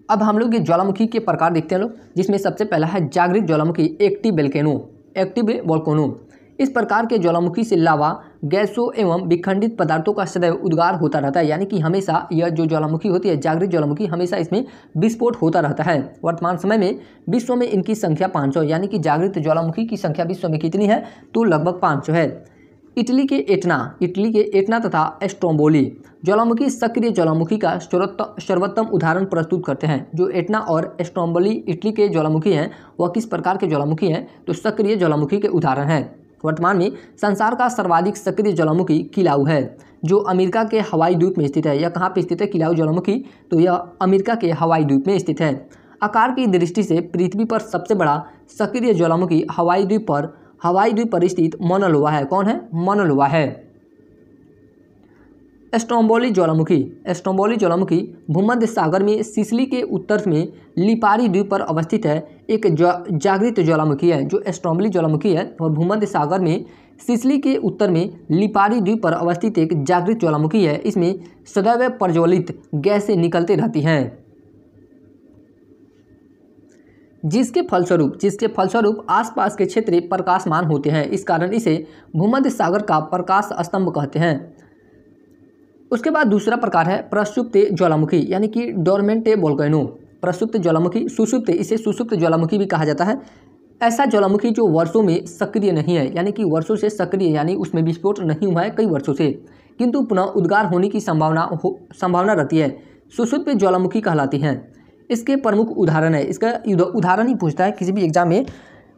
अब हम लोग ये ज्वालामुखी के प्रकार देखते हैं लोग, जिसमें सबसे पहला है जागृत ज्वालामुखी एक्टिव वोल्केनो। इस प्रकार के ज्वालामुखी से लावा, गैसों एवं विखंडित पदार्थों का सदैव उद्गार होता रहता है। यानी कि हमेशा यह जो ज्वालामुखी होती है, जागृत ज्वालामुखी, हमेशा इसमें विस्फोट होता रहता है। वर्तमान समय में विश्व में इनकी संख्या 500, यानी कि जागृत ज्वालामुखी की संख्या विश्व में कितनी है? तो लगभग 500 है। इटली के एटना तथा स्ट्रोम्बोली ज्वालामुखी सक्रिय ज्वालामुखी का सर्वोत्तम उदाहरण प्रस्तुत करते हैं। जो एटना और स्ट्रोम्बोली इटली के ज्वालामुखी हैं वह किस प्रकार के ज्वालामुखी हैं, तो सक्रिय ज्वालामुखी के उदाहरण हैं। वर्तमान में संसार का सर्वाधिक सक्रिय ज्वालामुखी किलाउ है, जो अमेरिका के हवाई द्वीप में स्थित है। यह कहाँ पर स्थित है किलाउ ज्वालामुखी, तो यह अमेरिका के हवाई द्वीप में स्थित है। आकार की दृष्टि से पृथ्वी पर सबसे बड़ा सक्रिय ज्वालामुखी हवाई द्वीप पर स्थित मोना है। कौन है, मोना है। स्ट्रोम्बोली ज्वालामुखी भूमध्य सागर में सिसिली के उत्तर में लिपारी द्वीप पर अवस्थित है। एक जागृत ज्वालामुखी है। जो स्ट्रोम्बोली ज्वालामुखी है वह भूमध्य सागर में सिसिली के उत्तर में लिपारी द्वीप पर अवस्थित एक जागृत ज्वालामुखी है। इसमें सदैव प्रज्वलित गैसें निकलती रहती हैं, जिसके फलस्वरूप आसपास के क्षेत्र प्रकाशमान होते हैं। इस कारण इसे भूमध्य सागर का प्रकाश स्तंभ कहते हैं। उसके बाद दूसरा प्रकार है प्रसुप्त ज्वालामुखी, यानी कि डोरमेंट वोल्केनो। प्रसुप्त ज्वालामुखी, इसे सुषुप्त ज्वालामुखी भी कहा जाता है। ऐसा ज्वालामुखी जो वर्षों में सक्रिय नहीं है, यानी कि वर्षों से सक्रिय, यानी उसमें विस्फोट नहीं हुआ है कई वर्षों से, किंतु पुनः उद्गार होने की संभावना रहती है, सुषुप्त ज्वालामुखी कहलाती हैं। इसके प्रमुख उदाहरण है, इसका उदाहरण ही पूछता है किसी भी एग्जाम में।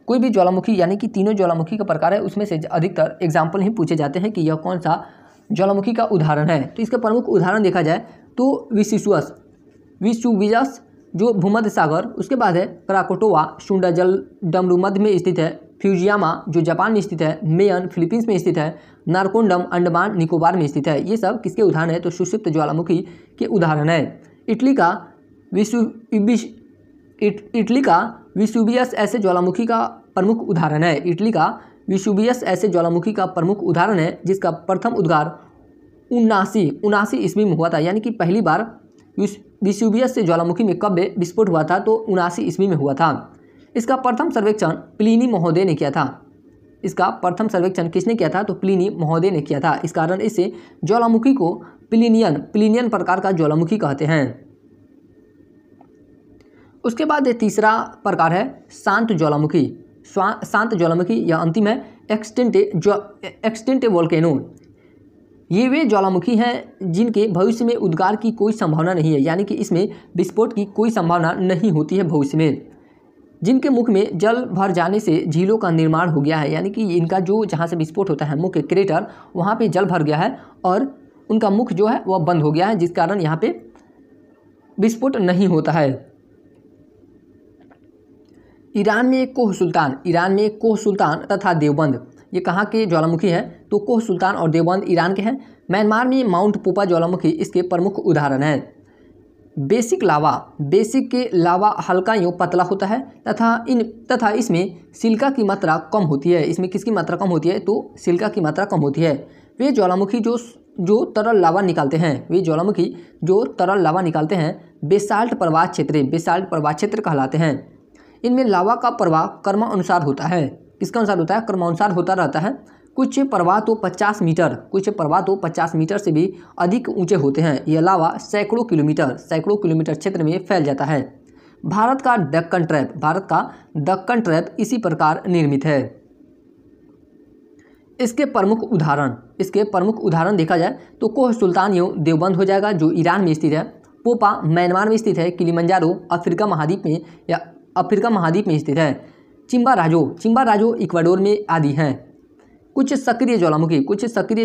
कोई भी ज्वालामुखी, यानी कि तीनों ज्वालामुखी का प्रकार है, उसमें से अधिकतर एग्जाम्पल ही पूछे जाते हैं कि यह कौन सा ज्वालामुखी का उदाहरण है। तो इसका प्रमुख उदाहरण देखा जाए तो विसुवियस जो भूमध्य सागर, उसके बाद है क्राकोटोवा शुंडा जल डमरू मध्य में स्थित है, फ्यूजियामा जो जापान में स्थित है, मेयन फिलीपींस में स्थित है, नारकोंडम अंडमान निकोबार में स्थित है। ये सब किसके उदाहरण है, तो सुषुप्त ज्वालामुखी के उदाहरण है। इटली का विसुवियस ऐसे ज्वालामुखी का प्रमुख उदाहरण है। जिसका प्रथम उद्गार 79 ईस्वी में हुआ था, यानी कि पहली बार विसुवियस से ज्वालामुखी में कब विस्फोट हुआ था, तो 79 ईस्वी में हुआ था। इसका प्रथम सर्वेक्षण प्लिनी महोदय ने किया था। इसका प्रथम सर्वेक्षण किसने किया था, तो प्लिनी महोदय ने किया था। इस कारण इसे ज्वालामुखी को प्लिनियन प्रकार का ज्वालामुखी कहते हैं। उसके बाद तीसरा प्रकार है शांत ज्वालामुखी, यह अंतिम है, एक्सटिंक्ट वोल्केनो। ये वे ज्वालामुखी हैं जिनके भविष्य में उद्गार की कोई संभावना नहीं है, यानी कि इसमें विस्फोट की कोई संभावना नहीं होती है भविष्य में, जिनके मुख में जल भर जाने से झीलों का निर्माण हो गया है, यानी कि इनका जो जहाँ से विस्फोट होता है मुख्य क्रेटर, वहाँ पे जल भर गया है और उनका मुख जो है वह बंद हो गया है, जिस कारण यहाँ पे विस्फोट नहीं होता है। ईरान में कोह सुल्तान तथा देवबंद, ये कहाँ के ज्वालामुखी हैं, तो कोह सुल्तान और देवबंद ईरान के हैं। म्यांमार में माउंट पोपा ज्वालामुखी इसके प्रमुख उदाहरण हैं। बेसिक के लावा हल्का यूँ पतला होता है तथा इसमें सिलिका की मात्रा कम होती है। इसमें किसकी मात्रा कम होती है, तो सिलिका की मात्रा कम होती है। वे ज्वालामुखी जो तरल लावा निकालते हैं, बेसाल्ट प्रवाह क्षेत्र कहलाते हैं। इनमें लावा का प्रवाह क्रमानुसार होता है। किसका अनुसार होता है, क्रमानुसार होता रहता है। कुछ प्रवाह तो 50 मीटर से भी अधिक ऊंचे होते हैं। यह लावा सैकड़ों किलोमीटर क्षेत्र में फैल जाता है। भारत का दक्कन ट्रैप इसी प्रकार निर्मित है। इसके प्रमुख उदाहरण देखा जाए तो कोह सुल्तान यूँ देवबंद हो जाएगा जो ईरान में स्थित है। पोपा म्यांमार में स्थित है। किलिमंजारो अफ्रीका महाद्वीप में स्थित है। चिम्बाराजो इक्वाडोर में आदि हैं। कुछ सक्रिय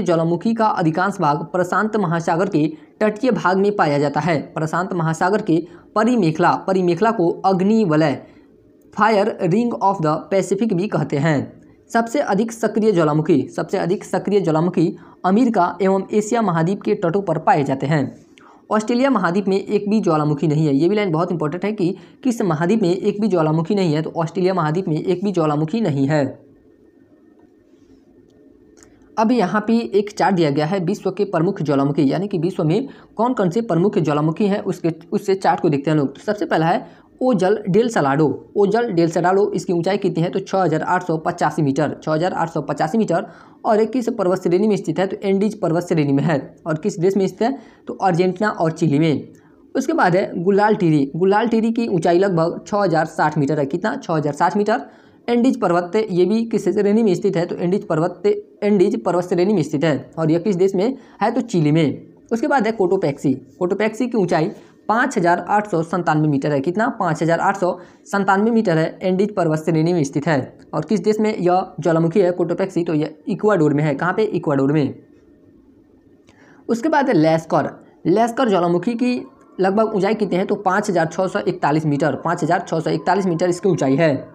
ज्वालामुखी का अधिकांश भाग प्रशांत महासागर के तटीय भाग में पाया जाता है। प्रशांत महासागर के परिमेखला को अग्नि वलय fire ring of the Pacific भी कहते हैं। सबसे अधिक सक्रिय ज्वालामुखी अमेरिका एवं एशिया महाद्वीप के तटों पर पाए जाते हैं। ऑस्ट्रेलिया महाद्वीप में एक भी ज्वालामुखी नहीं है। ये भी लाइन बहुत इंपॉर्टेंट है कि किस महाद्वीप में एक भी ज्वालामुखी नहीं है, तो ऑस्ट्रेलिया महाद्वीप में एक भी ज्वालामुखी नहीं है। अब यहाँ पे एक चार्ट दिया गया है विश्व के प्रमुख ज्वालामुखी, यानी कि विश्व में कौन कौन से प्रमुख ज्वालामुखी हैं उससे चार्ट को देखते हैं लोग। तो सबसे पहला है ओजल डेल सलाडो। इसकी ऊंचाई कितनी है, तो 6885 मीटर और एक किस पर्वत श्रेणी में स्थित है, तो एंडीज पर्वत श्रेणी में है। और किस देश में स्थित है, तो अर्जेंटीना और चिली में। उसके बाद है गुलाल टीरी की ऊंचाई लगभग 6060 मीटर है। कितना, 6060 मीटर। एंडीज पर्वत ये भी किस श्रेणी में स्थित है, तो एंडीज पर्वत श्रेणी में स्थित है और यह किस देश में है, तो चिली में। उसके बाद है कोटोपैक्सी। कोटोपैक्सी की ऊंचाई 5,897 मीटर है। कितना? 5,897 मीटर है, एंडीज पर्वत श्रेणी में स्थित है। और किस देश में यह ज्वालामुखी है कोटोपैक्सी, तो यह इक्वाडोर में है। कहाँ पे? इक्वाडोर में। उसके बाद है लेस्कर। लेस्कर ज्वालामुखी की लगभग ऊंचाई कितनी है, तो 5,641 मीटर। 5,641 मीटर इसकी ऊंचाई है।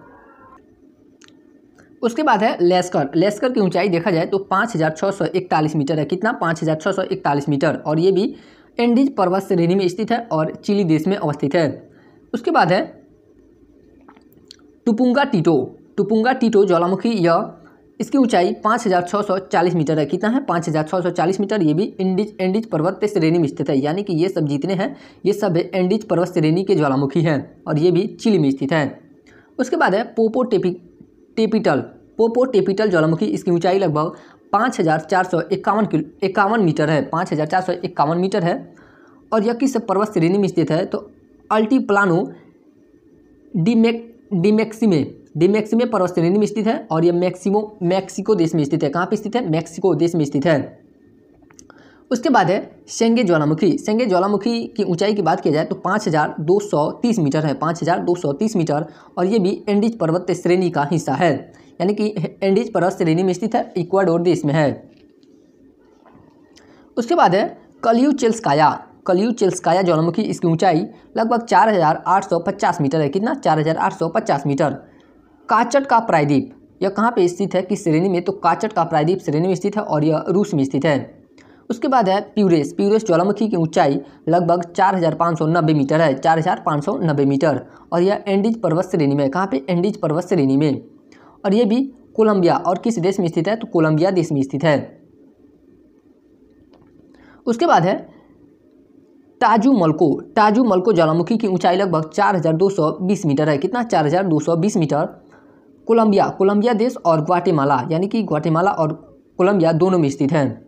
उसके बाद है लेस्कर। लेस्कर की ऊंचाई देखा जाए तो 5,641 मीटर है। कितना? 5,641 मीटर और ये भी एंडीज पर्वत श्रेणी में स्थित है और चिली देश में अवस्थित है। उसके बाद है टुपुंगा टीटो। टुपुंगा टीटो ज्वालामुखी यह इसकी ऊंचाई 5,640 मीटर है। कितना है? 5,640 मीटर। ये भी एंडीज पर्वत श्रेणी में स्थित है, यानी कि ये सब जितने हैं ये सब एंडीज पर्वत श्रेणी के ज्वालामुखी हैं और ये भी चिली में स्थित है। उसके बाद है पोपोटेपिटल ज्वालामुखी। इसकी ऊंचाई लगभग 5,451 मीटर है। 5,451 मीटर है और यह किस पर्वत श्रेणी में स्थित है, तो अल्टीप्लानो डिमेक्सिमे पर्वत श्रेणी में स्थित है और यह मैक्सिको देश में स्थित है। कहाँ पे स्थित है? मैक्सिको देश में स्थित है। उसके बाद है सेंगे ज्वालामुखी। सेंगे ज्वालामुखी की ऊंचाई की बात की जाए तो 5,230 मीटर है। 5,230 मीटर और ये भी एंडीज पर्वत श्रेणी का हिस्सा है, यानी कि एंडीज पर्वत श्रेणी में स्थित है, इक्वाडोर देश में है। उसके बाद है कलियुचेल्स्काया। कलियुचेल्स्काया ज्वालामुखी। इसकी ऊंचाई लगभग 4,850 मीटर है। कितना? 4,850 मीटर। काचट का प्रायद्वीप यह कहाँ पे स्थित है, किस श्रेणी में, तो काचट का प्रायद्वीप श्रेणी में स्थित है और यह रूस में स्थित है। उसके बाद है प्यूरेस। प्यूरेस ज्वालामुखी की ऊंचाई लगभग 4,590 मीटर है। 4,590 मीटर और यह एंडीज पर्वत श्रेणी में। कहाँ पे? एंडीज पर्वत श्रेणी में और ये भी कोलंबिया और किस देश में स्थित है, तो कोलंबिया देश में स्थित है। उसके बाद है टाजुमल्को। टाजुमल्को ज्वालामुखी की ऊंचाई लगभग 4,220 मीटर है। कितना? 4,220 मीटर। कोलंबिया देश और ग्वाटेमाला, यानी कि ग्वाटेमाला और कोलंबिया दोनों में स्थित है।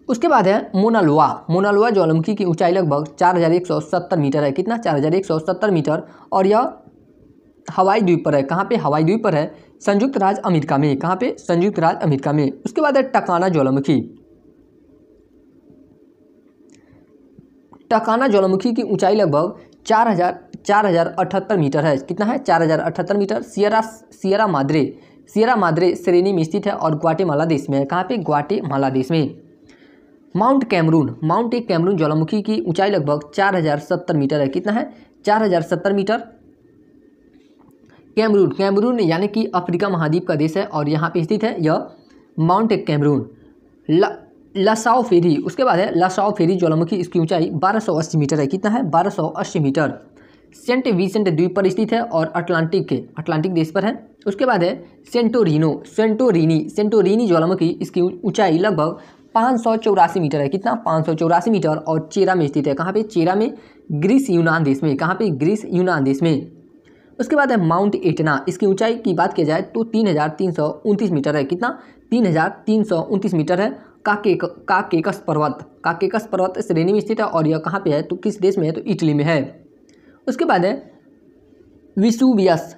उसके बाद है मोनालोआ। मोनालोआ ज्वालामुखी की ऊंचाई लगभग 4,170 मीटर है। कितना? 4,170 मीटर और यह हवाई द्वीप पर है। कहाँ पे? हवाई द्वीप पर है, संयुक्त राज्य अमेरिका में। कहाँ पे? संयुक्त राज्य अमेरिका में। उसके बाद है टकाना ज्वालामुखी। टकाना ज्वालामुखी की ऊंचाई लगभग 4,078 मीटर है। कितना है? 4,078 मीटर। सियरा माद्रे श्रेणी में स्थित है और ग्वाटेमाला देश में है। कहाँ पे? ग्वाटेमाला देश में। माउंट कैमरून ज्वालामुखी की ऊंचाई लगभग 4,070 मीटर है। कितना है? 4,070 मीटर। कैमरून यानी कि अफ्रीका महाद्वीप का देश है और यहाँ पे स्थित है यह माउंट कैमरून। लसाओ फेरी। उसके बाद है लसाओ फेरी ज्वालामुखी। इसकी ऊंचाई 1280 मीटर है। कितना है? 1280 मीटर। सेंट विसेंट द्वीप पर स्थित है और अटलांटिक देश पर है। उसके बाद है सेंटोरिनी ज्वालामुखी। इसकी ऊंचाई लगभग 584 मीटर है। कितना? 584 मीटर और चेरा में स्थित है। कहाँ पे? चेरा में, ग्रीस यूनान देश में। कहाँ पे? ग्रीस यूनान देश में। उसके बाद है माउंट एटना। इसकी ऊंचाई की बात की जाए तो 3,329 मीटर है। कितना? 3,329 मीटर है। काकेकस पर्वत श्रेणी में स्थित है और यह कहाँ पे है, तो किस देश में है, तो इटली में है। उसके बाद है विसुवियस।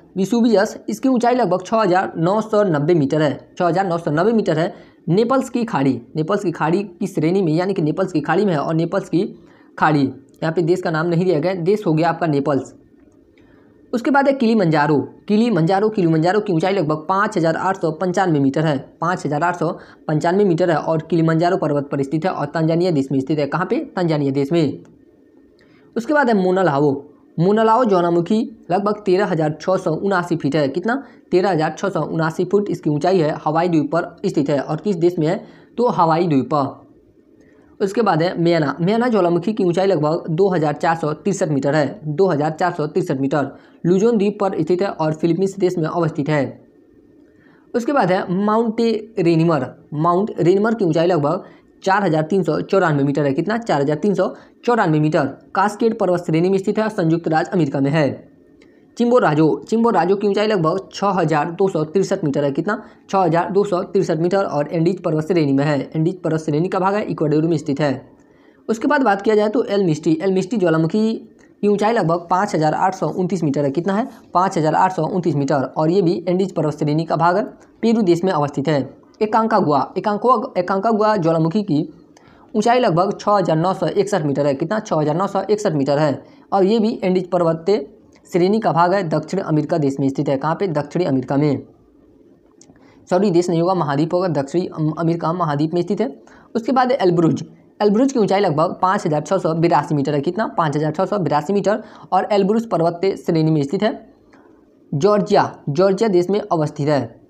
इसकी ऊंचाई लगभग 6,990 मीटर है। 6,990 मीटर है। नेपल्स की खाड़ी की श्रेणी में, यानी कि नेपल्स की खाड़ी में है और नेपल्स की खाड़ी, यहाँ पे देश का नाम नहीं दिया गया, देश हो गया आपका नेपल्स। उसके बाद है किलीमंजारो की ऊंचाई लगभग 5,895 मीटर है। 5,895 मीटर है और किलीमंजारो पर्वत पर स्थित है और तंजानिया देश में स्थित है। कहाँ पे? तंजानिया देश में। उसके बाद है मोनालाओ ज्वालामुखी लगभग 13,679 फीट है। कितना? 13,679 फुट इसकी ऊंचाई है। हवाई द्वीप पर स्थित है और किस देश में है, तो हवाई द्वीप। उसके बाद है म्याना ज्वालामुखी की ऊंचाई लगभग 2,463 मीटर है। 2,463 मीटर लुजोन द्वीप पर स्थित है और फिलीपींस देश में अवस्थित है। उसके बाद है माउंट रेनिमर की ऊंचाई लगभग 4,394 मीटर है। कितना? 4,394 मीटर। कास्केड पर्वत श्रेणी में स्थित है, संयुक्त राज्य अमेरिका में है। चिम्बोराजो की ऊंचाई लगभग 6,263 मीटर है। कितना? 6,263 मीटर और एंडीज पर्वत श्रेणी में है। एंडीज पर्वत श्रेणी का भाग है, इक्वाडोर में स्थित है। उसके बाद बात किया जाए तो एल मिस्टी ज्वालामुखी की ऊंचाई लगभग 5,829 मीटर है। कितना है? 5,829 मीटर। और ये भी एंडीज पर्वत श्रेणी का भाग है, पेरू देश में अवस्थित है। एकांकागुआ ज्वालामुखी की ऊंचाई लगभग 6,961 मीटर है। कितना? 6,961 मीटर है। और ये भी एंडीज पर्वतीय श्रेणी का भाग है, दक्षिण अमेरिका देश में स्थित है। कहाँ पे? दक्षिणी अमेरिका में। सॉरी, देश नहीं होगा, महाद्वीप होगा। दक्षिणी अमेरिका महाद्वीप में स्थित है। उसके बाद एल्ब्रुज। एल्ब्रुज की ऊंचाई लगभग 5,682 मीटर है। कितना? 5,682 मीटर। और एल्ब्रुज पर्वतीय श्रेणी में स्थित है, जॉर्जिया देश में अवस्थित है।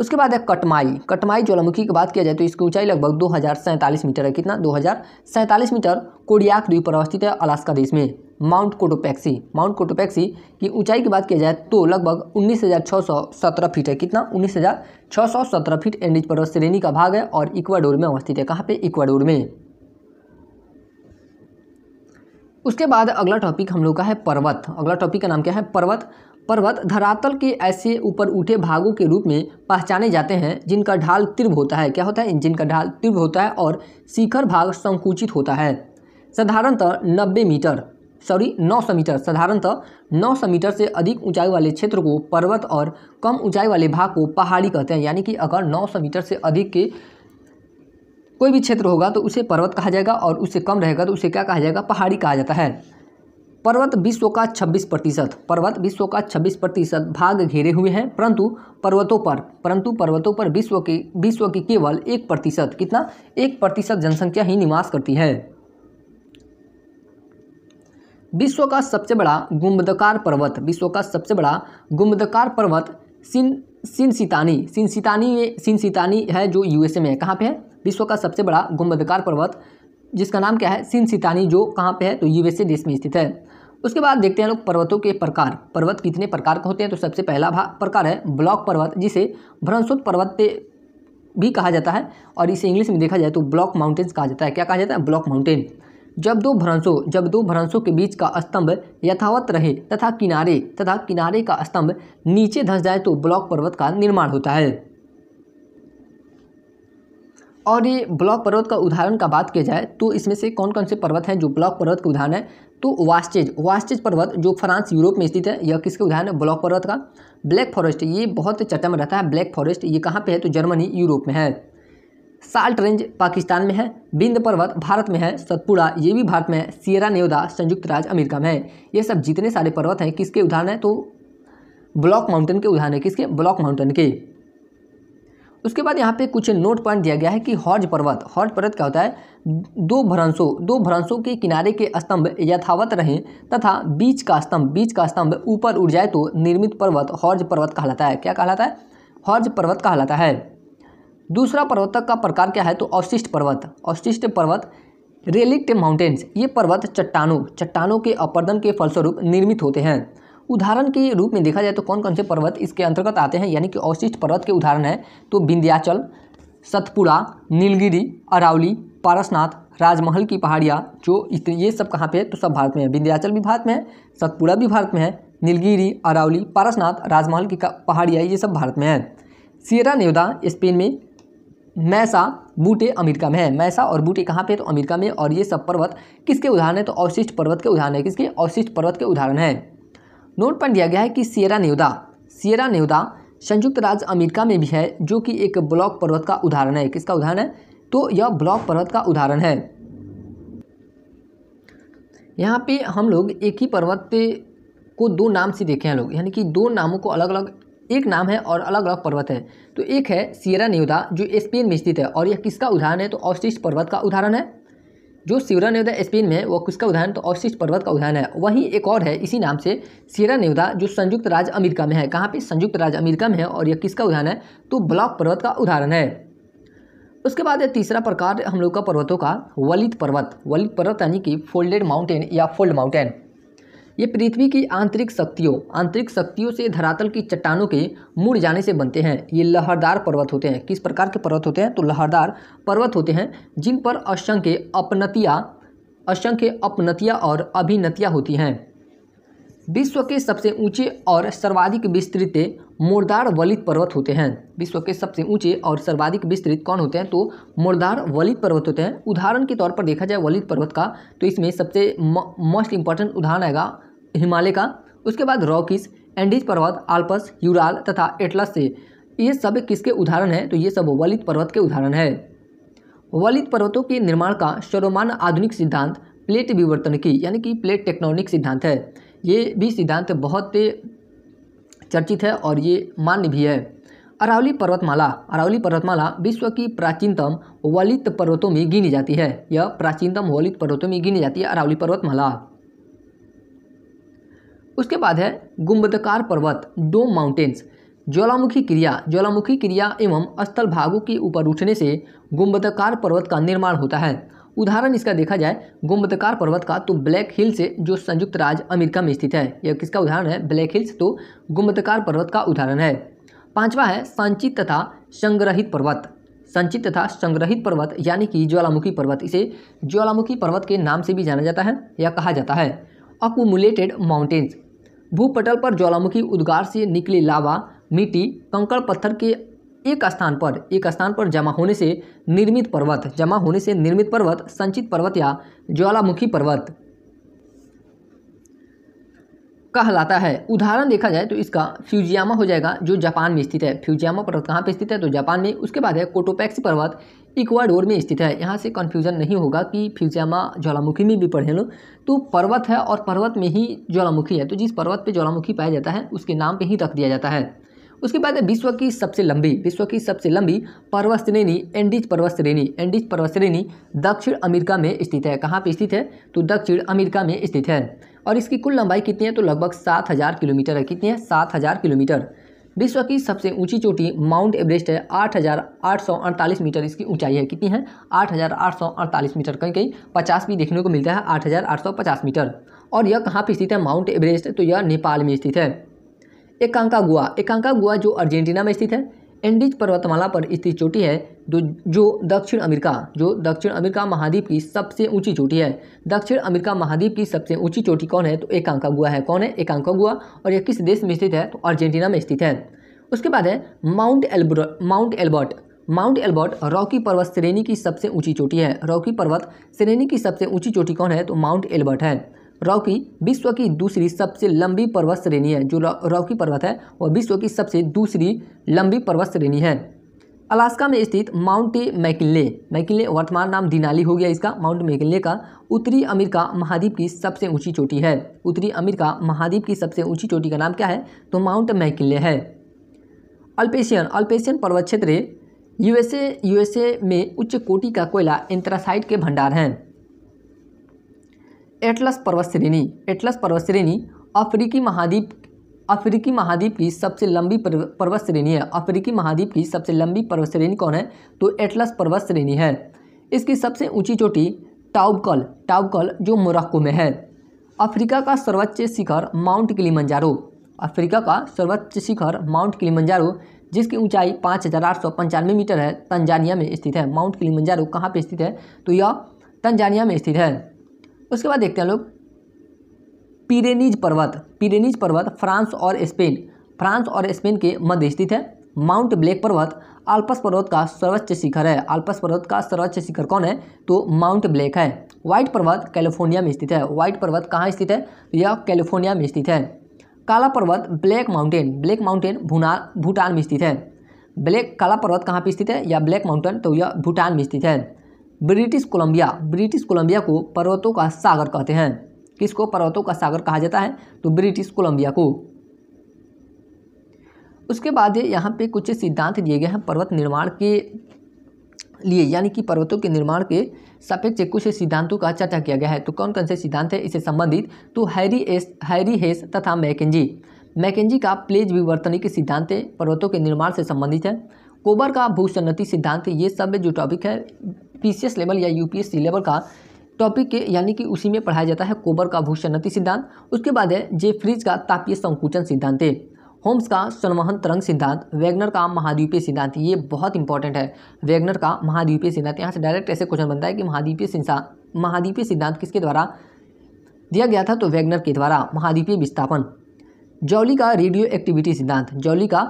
उसके बाद है कटमाई ज्वालामुखी की बात किया जाए तो इसकी ऊंचाई लगभग 2,047 मीटर है। कितना? 2,047 मीटर कोडियाक द्वीप पर अवस्थित है, अलास्का देश में। माउंट कोटोपैक्सी की ऊंचाई की बात किया जाए तो लगभग 19,617 फीट है। कितना? 19,617 फीट एंडीज पर्वत श्रेणी का भाग है और इक्वाडोर में अवस्थित है। कहाँ पे? इक्वाडोर में। उसके बाद अगला टॉपिक हम लोग का है पर्वत। अगला टॉपिक का नाम क्या है? पर्वत धरातल के ऐसे ऊपर उठे भागों के रूप में पहचाने जाते हैं जिनका ढाल तीव्र होता है। क्या होता है? जिनका ढाल तीव्र होता है और शिखर भाग संकुचित होता है। साधारणतः 900 मीटर साधारणतः 900 मीटर से अधिक ऊंचाई वाले क्षेत्र को पर्वत और कम ऊंचाई वाले भाग को पहाड़ी कहते हैं। यानी कि अगर 900 मीटर से अधिक के कोई भी क्षेत्र होगा तो उसे पर्वत कहा जाएगा और उससे कम रहेगा तो उसे क्या कहा जाएगा? पहाड़ी कहा जाता है। पर्वत विश्व का 26% भाग घेरे हुए हैं, परंतु पर्वतों पर विश्व की केवल 1%, कितना? 1% जनसंख्या ही निवास करती है। विश्व का सबसे बड़ा गुंबदकार पर्वत सिनसितानी है जो यूएसए में है। कहाँ पे है? विश्व का सबसे बड़ा गुंबदकार पर्वत जिसका नाम क्या है? सिनसितानी, जो कहाँ पे है? तो यूएसए देश में स्थित है। उसके बाद देखते हैं लोग पर्वतों के प्रकार। पर्वत कितने प्रकार के होते हैं? तो सबसे पहला प्रकार है ब्लॉक पर्वत, जिसे भ्रंशोत्तर पर्वत भी कहा जाता है और इसे इंग्लिश में देखा जाए तो ब्लॉक माउंटेन्स कहा जाता है। क्या कहा जाता है? Block mountain. जब दो भ्रंशों के बीच का स्तंभ यथावत रहे तथा किनारे का स्तंभ नीचे धंस जाए तो ब्लॉक पर्वत का निर्माण होता है। और ये ब्लॉक पर्वत का उदाहरण का बात किया जाए तो इसमें से कौन कौन से पर्वत हैं जो ब्लॉक पर्वत के उदाहरण है? तो वास्टेज पर्वत जो फ्रांस यूरोप में स्थित है, यह किसके उदाहरण है? ब्लॉक पर्वत का। ब्लैक फॉरेस्ट, ये बहुत चर्चा में रहता है। ब्लैक फॉरेस्ट ये कहाँ पे है? तो जर्मनी, यूरोप में है। साल्ट रेंज पाकिस्तान में है। बिंद पर्वत भारत में है। सतपुड़ा ये भी भारत में है। सियरा नेवादा संयुक्त राज्य अमेरिका में है। ये सब जितने सारे पर्वत हैं किसके उदाहरण है? तो ब्लॉक माउंटेन के उदाहरण है। किसके? ब्लॉक माउंटेन के। उसके बाद यहाँ पे कुछ नोट पॉइंट दिया गया है कि हॉर्ज पर्वत क्या होता है? दो भ्रंशों के किनारे के स्तंभ यथावत रहें तथा बीच का स्तंभ ऊपर उठ जाए तो निर्मित पर्वत हॉर्ज पर्वत कहलाता है। क्या कहलाता है? हॉर्ज पर्वत कहलाता है। दूसरा पर्वत का प्रकार क्या है? तो अवशिष्ट पर्वत रेलिक्ट माउंटेन्स, ये पर्वत चट्टानों के अपर्दन के फलस्वरूप निर्मित होते हैं। उदाहरण के रूप में देखा जाए तो कौन कौन से पर्वत इसके अंतर्गत आते हैं, यानी कि अवशिष्ट पर्वत के उदाहरण है तो विंध्याचल, सतपुड़ा, नीलगिरी, अरावली, पारसनाथ, राजमहल की पहाड़ियाँ, जो ये सब कहाँ पे है? तो सब भारत में है। विंध्याचल भी भारत में है, सतपुड़ा भी भारत में है, नीलगिरी, अरावली, पारसनाथ, राजमहल की पहाड़ियाँ, ये सब भारत में है। सियरा नेवादा स्पेन में, मैसा बूटे अमेरिका में है। मैसा और बूटे कहाँ पे? तो अमेरिका में। और ये सब पर्वत किसके उदाहरण है? तो अवशिष्ट पर्वत के उदाहरण है। किसके? अवशिष्ट पर्वत के उदाहरण है। नोट पॉइंट दिया गया है कि सियरा नेवादा संयुक्त राज्य अमेरिका में भी है, जो कि एक ब्लॉक पर्वत का उदाहरण है। किसका उदाहरण है? तो यह ब्लॉक पर्वत का उदाहरण है। यहाँ पे हम लोग एक ही पर्वत को दो नाम से देखे हैं लोग, यानी कि दो नामों को अलग अलग, एक नाम है और अलग अलग पर्वत है। तो एक है सियरा नेवादा जो स्पेन में स्थित है और यह किसका उदाहरण है? तो अवशिष्ट पर्वत का उदाहरण है। जो सियरा नेवादा स्पेन में है वो किसका उदाहरण? तो अवशिष्ट पर्वत का उदाहरण है। वहीं एक और है इसी नाम से सियरा नेवादा जो संयुक्त राज्य अमेरिका में है। कहाँ पे? संयुक्त राज्य अमेरिका में है और यह किसका उदाहरण है? तो ब्लॉक पर्वत का उदाहरण है। उसके बाद तीसरा प्रकार हम लोग का पर्वतों का वलित पर्वत यानी कि फोल्डेड माउंटेन या फोल्ड माउंटेन। ये पृथ्वी की आंतरिक शक्तियों से धरातल की चट्टानों के मुड़ जाने से बनते हैं। ये लहरदार पर्वत होते हैं। किस प्रकार के पर्वत होते हैं? तो लहरदार पर्वत होते हैं जिन पर असंख्य अपनतियाँ और अभिनतियाँ होती हैं। विश्व के सबसे ऊंचे और सर्वाधिक विस्तृत मुर्दार वलित पर्वत होते हैं। विश्व के सबसे ऊंचे और सर्वाधिक विस्तृत कौन होते हैं? तो मुर्दार वलित पर्वत होते हैं। उदाहरण के तौर पर देखा जाए वलित पर्वत का, तो इसमें सबसे मोस्ट इंपॉर्टेंट उदाहरण आएगा हिमालय का। उसके बाद रॉकीज, एंडीज पर्वत, आल्प्स, यूराल तथा एटलस से, ये सब किसके उदाहरण हैं? तो ये सब वलित पर्वत के उदाहरण है। वलित पर्वतों के निर्माण का सर्वमान्य आधुनिक सिद्धांत प्लेट विवर्तनिकी यानी कि प्लेट टेक्टोनिक सिद्धांत है। ये भी सिद्धांत बहुत चर्चित है और ये मान्य भी है। अरावली पर्वतमाला विश्व की प्राचीनतम वलित पर्वतों में गिनी जाती है। यह प्राचीनतम वलित पर्वतों में गिनी जाती है अरावली पर्वतमाला। उसके बाद है गुंबदकार पर्वत, डोम माउंटेन्स। ज्वालामुखी क्रिया एवं स्थल भागों के ऊपर उठने से गुंबदकार पर्वत का निर्माण होता है। उदाहरण इसका देखा जाए गुंबदकार पर्वत का, तो ब्लैक हिल्स जो संयुक्त राज्य अमेरिका में स्थित है, यह किसका उदाहरण है? ब्लैक हिल्स तो गुंबदकार पर्वत का उदाहरण है। पांचवा है संचित तथा संग्रहित पर्वत यानी कि ज्वालामुखी पर्वत। इसे ज्वालामुखी पर्वत के नाम से भी जाना जाता है या कहा जाता है। अक्यूमुलेटेड माउंटेन्स, भूपटल पर ज्वालामुखी उद्गार से निकले लावा, मिट्टी, कंकड़ पत्थर के एक स्थान पर जमा होने से निर्मित पर्वत संचित पर्वत या ज्वालामुखी पर्वत कहलाता है। उदाहरण देखा जाए तो इसका फ्यूजियामा हो जाएगा जो जापान में स्थित है। फ्यूजियामा पर्वत कहाँ पे स्थित है? तो जापान में। उसके बाद है कोटोपैक्सी पर्वत, इक्वाडोर में स्थित है। यहाँ से कन्फ्यूजन नहीं होगा कि फ्यूजियामा ज्वालामुखी में भी पढ़े लो, तो पर्वत है और पर्वत में ही ज्वालामुखी है, तो जिस पर्वत पे ज्वालामुखी पाया जाता है उसके नाम पे ही रख दिया जाता है। उसके बाद है विश्व की सबसे लंबी पर्वत श्रेणी एंडीज पर्वत श्रेणी दक्षिण अमेरिका में स्थित है। कहाँ पे स्थित है? तो दक्षिण अमेरिका में स्थित है। और इसकी कुल लंबाई कितनी है? तो लगभग 7000 किलोमीटर है। कितनी है? 7000 किलोमीटर। विश्व की सबसे ऊंची चोटी माउंट एवरेस्ट है, 8848 मीटर इसकी ऊंचाई है। कितनी है? 8848 मीटर। कहीं कहीं 50 भी देखने को मिलता है, 8850 मीटर। और यह कहाँ पे स्थित है माउंट एवरेस्ट? तो यह नेपाल में स्थित है। एकांकागुआ जो अर्जेंटीना में स्थित है। एंडीज पर्वतमाला पर स्थित चोटी है जो दक्षिण अमेरिका महाद्वीप की सबसे ऊंची चोटी है। दक्षिण अमेरिका महाद्वीप की सबसे ऊंची चोटी कौन है? तो एकांकागुआ है। कौन है? एकांकागुआ। और यह किस देश में स्थित है? तो अर्जेंटीना में स्थित है। उसके बाद है माउंट एल्बर्ट रॉकी पर्वत श्रेणी की सबसे ऊंची चोटी है। रॉकी पर्वत श्रेणी की सबसे ऊंची चोटी कौन है? तो माउंट एल्बर्ट है। रॉकी विश्व की दूसरी सबसे लंबी पर्वत श्रेणी है। जो रॉकी पर्वत है वह विश्व की सबसे दूसरी लंबी पर्वत श्रेणी है। अलास्का में स्थित माउंट मैकिनले वर्तमान नाम दिनाली हो गया इसका। माउंट मैकिनले का उत्तरी अमेरिका महाद्वीप की सबसे ऊंची चोटी है। उत्तरी अमेरिका महाद्वीप की सबसे ऊंची चोटी का नाम क्या है? तो माउंट मैकिनले है। अल्पेशियन पर्वत क्षेत्र यूएसए में उच्च कोटि का कोयला एंथ्रासाइट के भंडार हैं। एटलस पर्वत श्रेणी अफ्रीकी महाद्वीप की सबसे लंबी पर्वत श्रेणी है। अफ्रीकी महाद्वीप की सबसे लंबी पर्वत श्रेणी कौन है? तो एटलस पर्वत श्रेणी है। इसकी सबसे ऊंची चोटी टाउबकल जो मोरक्को में है। अफ्रीका का सर्वोच्च शिखर माउंट किलिमंजारो जिसकी ऊंचाई 5895 मीटर है, तंजानिया में स्थित है। माउंट किलिमंजारो कहाँ पे स्थित है? तो यह तंजानिया में स्थित है। उसके बाद देखते हैं लोग पिरेनीज पर्वत फ्रांस और स्पेन के मध्य स्थित है। माउंट ब्लैक पर्वत आल्प्स पर्वत का सर्वोच्च शिखर है। आल्प्स पर्वत का सर्वोच्च शिखर कौन है? तो माउंट ब्लैक है। व्हाइट पर्वत कैलिफोर्निया में स्थित है। व्हाइट पर्वत कहाँ स्थित है? यह कैलिफोर्निया में स्थित है। काला पर्वत ब्लैक माउंटेन भूटान में स्थित है। काला पर्वत कहाँ पे स्थित है? या ब्लैक माउंटेन, तो यह भूटान में स्थित है। ब्रिटिश कोलंबिया को पर्वतों का सागर कहते हैं। किसको पर्वतों का सागर कहा जाता है? तो ब्रिटिश कोलंबिया को। उसके बाद यहाँ पे कुछ सिद्धांत दिए गए हैं पर्वत निर्माण के लिए, यानी कि पर्वतों के निर्माण के सापेक्ष कुछ सिद्धांतों का चर्चा किया गया है। तो कौन कौन से सिद्धांत है इससे संबंधित? तो हैरी हेस तथा मैकेंजी का प्लेज विवर्तनिक सिद्धांत पर्वतों के निर्माण से संबंधित है। कोबर का भूसन्नति सिद्धांत, ये सब जो टॉपिक है पीसीएस लेवल या यूपीएससी लेवल का टॉपिक के, यानी कि उसी में पढ़ाया जाता है कोबर का भूसन्नति सिद्धांत। उसके बाद है जेफ्रीज का तापीय संकुचन सिद्धांत, होम्स का संवहन तरंग सिद्धांत, वैगनर का महाद्वीपीय सिद्धांत। ये बहुत इंपॉर्टेंट है, वैगनर का महाद्वीपीय सिद्धांत। यहाँ से डायरेक्ट ऐसे क्वेश्चन बनता है कि महाद्वीपीय सिद्धांत किसके द्वारा दिया गया था? तो वैगनर के द्वारा। महाद्वीपीय विस्थापन, जॉली का रेडियो एक्टिविटी सिद्धांत, जॉली का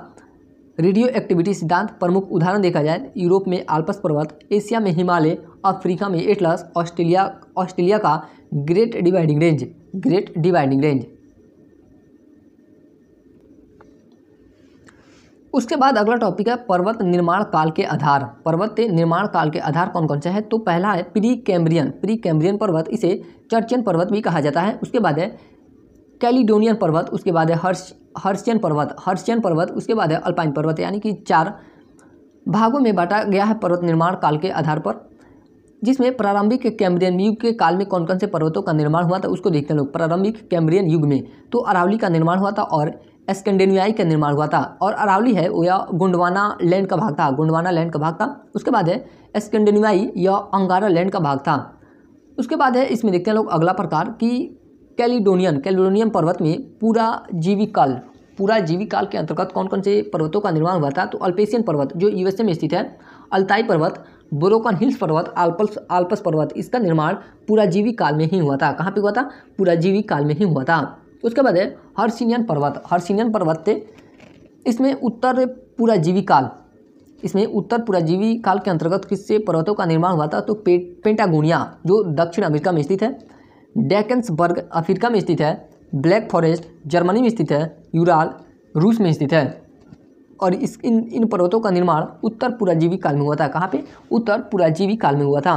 रेडियो एक्टिविटी सिद्धांत प्रमुख उदाहरण देखा जाए यूरोप में आल्प्स पर्वत, एशिया में हिमालय, अफ्रीका में एटलस, ऑस्ट्रेलिया का ग्रेट डिवाइडिंग रेंज। उसके बाद अगला टॉपिक है पर्वत निर्माण काल के आधार। पर्वत निर्माण काल के आधार कौन कौन से हैं? तो पहला है प्री कैम्ब्रियन पर्वत, इसे चर्चियन पर्वत भी कहा जाता है। उसके बाद है कैलिडोनियन पर्वत, उसके बाद है हर्शियन पर्वत, उसके बाद है अल्पाइन पर्वत। यानी कि 4 भागों में बांटा गया है पर्वत निर्माण काल के आधार पर, जिसमें प्रारंभिक कैम्ब्रियन युग के काल में कौन कौन से पर्वतों का निर्माण हुआ था उसको देखते हैं लोग। प्रारंभिक कैम्ब्रियन युग में तो अरावली का निर्माण हुआ था और स्कैंडिनेवियाई का निर्माण हुआ था। और अरावली है वो या गोंडवाना लैंड का भाग था, उसके बाद है स्कैंडिनेवियाई या अंगारा लैंड का भाग था। उसके बाद है इसमें देखते हैं लोग अगला प्रकार कि कैलिडोनियन पर्वत में पूरा जीविक काल के अंतर्गत कौन कौन से पर्वतों का निर्माण हुआ था? तो अल्पेशियन पर्वत जो यूएसए में स्थित है, अल्ताई पर्वत, बोरोकन हिल्स पर्वत, आल्प्स पर्वत, इसका निर्माण पूरा जीविक काल में ही हुआ था। कहाँ पे हुआ था? पूरा जीविक काल में ही हुआ था। उसके बाद है हर्शिनियन पर्वत थे, इसमें उत्तर पूरा जीविक काल के अंतर्गत किससे पर्वतों का निर्माण हुआ था? तो पेंटागोनिया जो दक्षिण अमेरिका में स्थित है, डेकेंसबर्ग अफ्रीका में स्थित है, ब्लैक फॉरेस्ट जर्मनी में स्थित है, यूराल रूस में स्थित है। और इन पर्वतों का निर्माण उत्तर पूरा जीविक काल में हुआ था। कहाँ पे? उत्तर पूरा जीविक काल में हुआ था।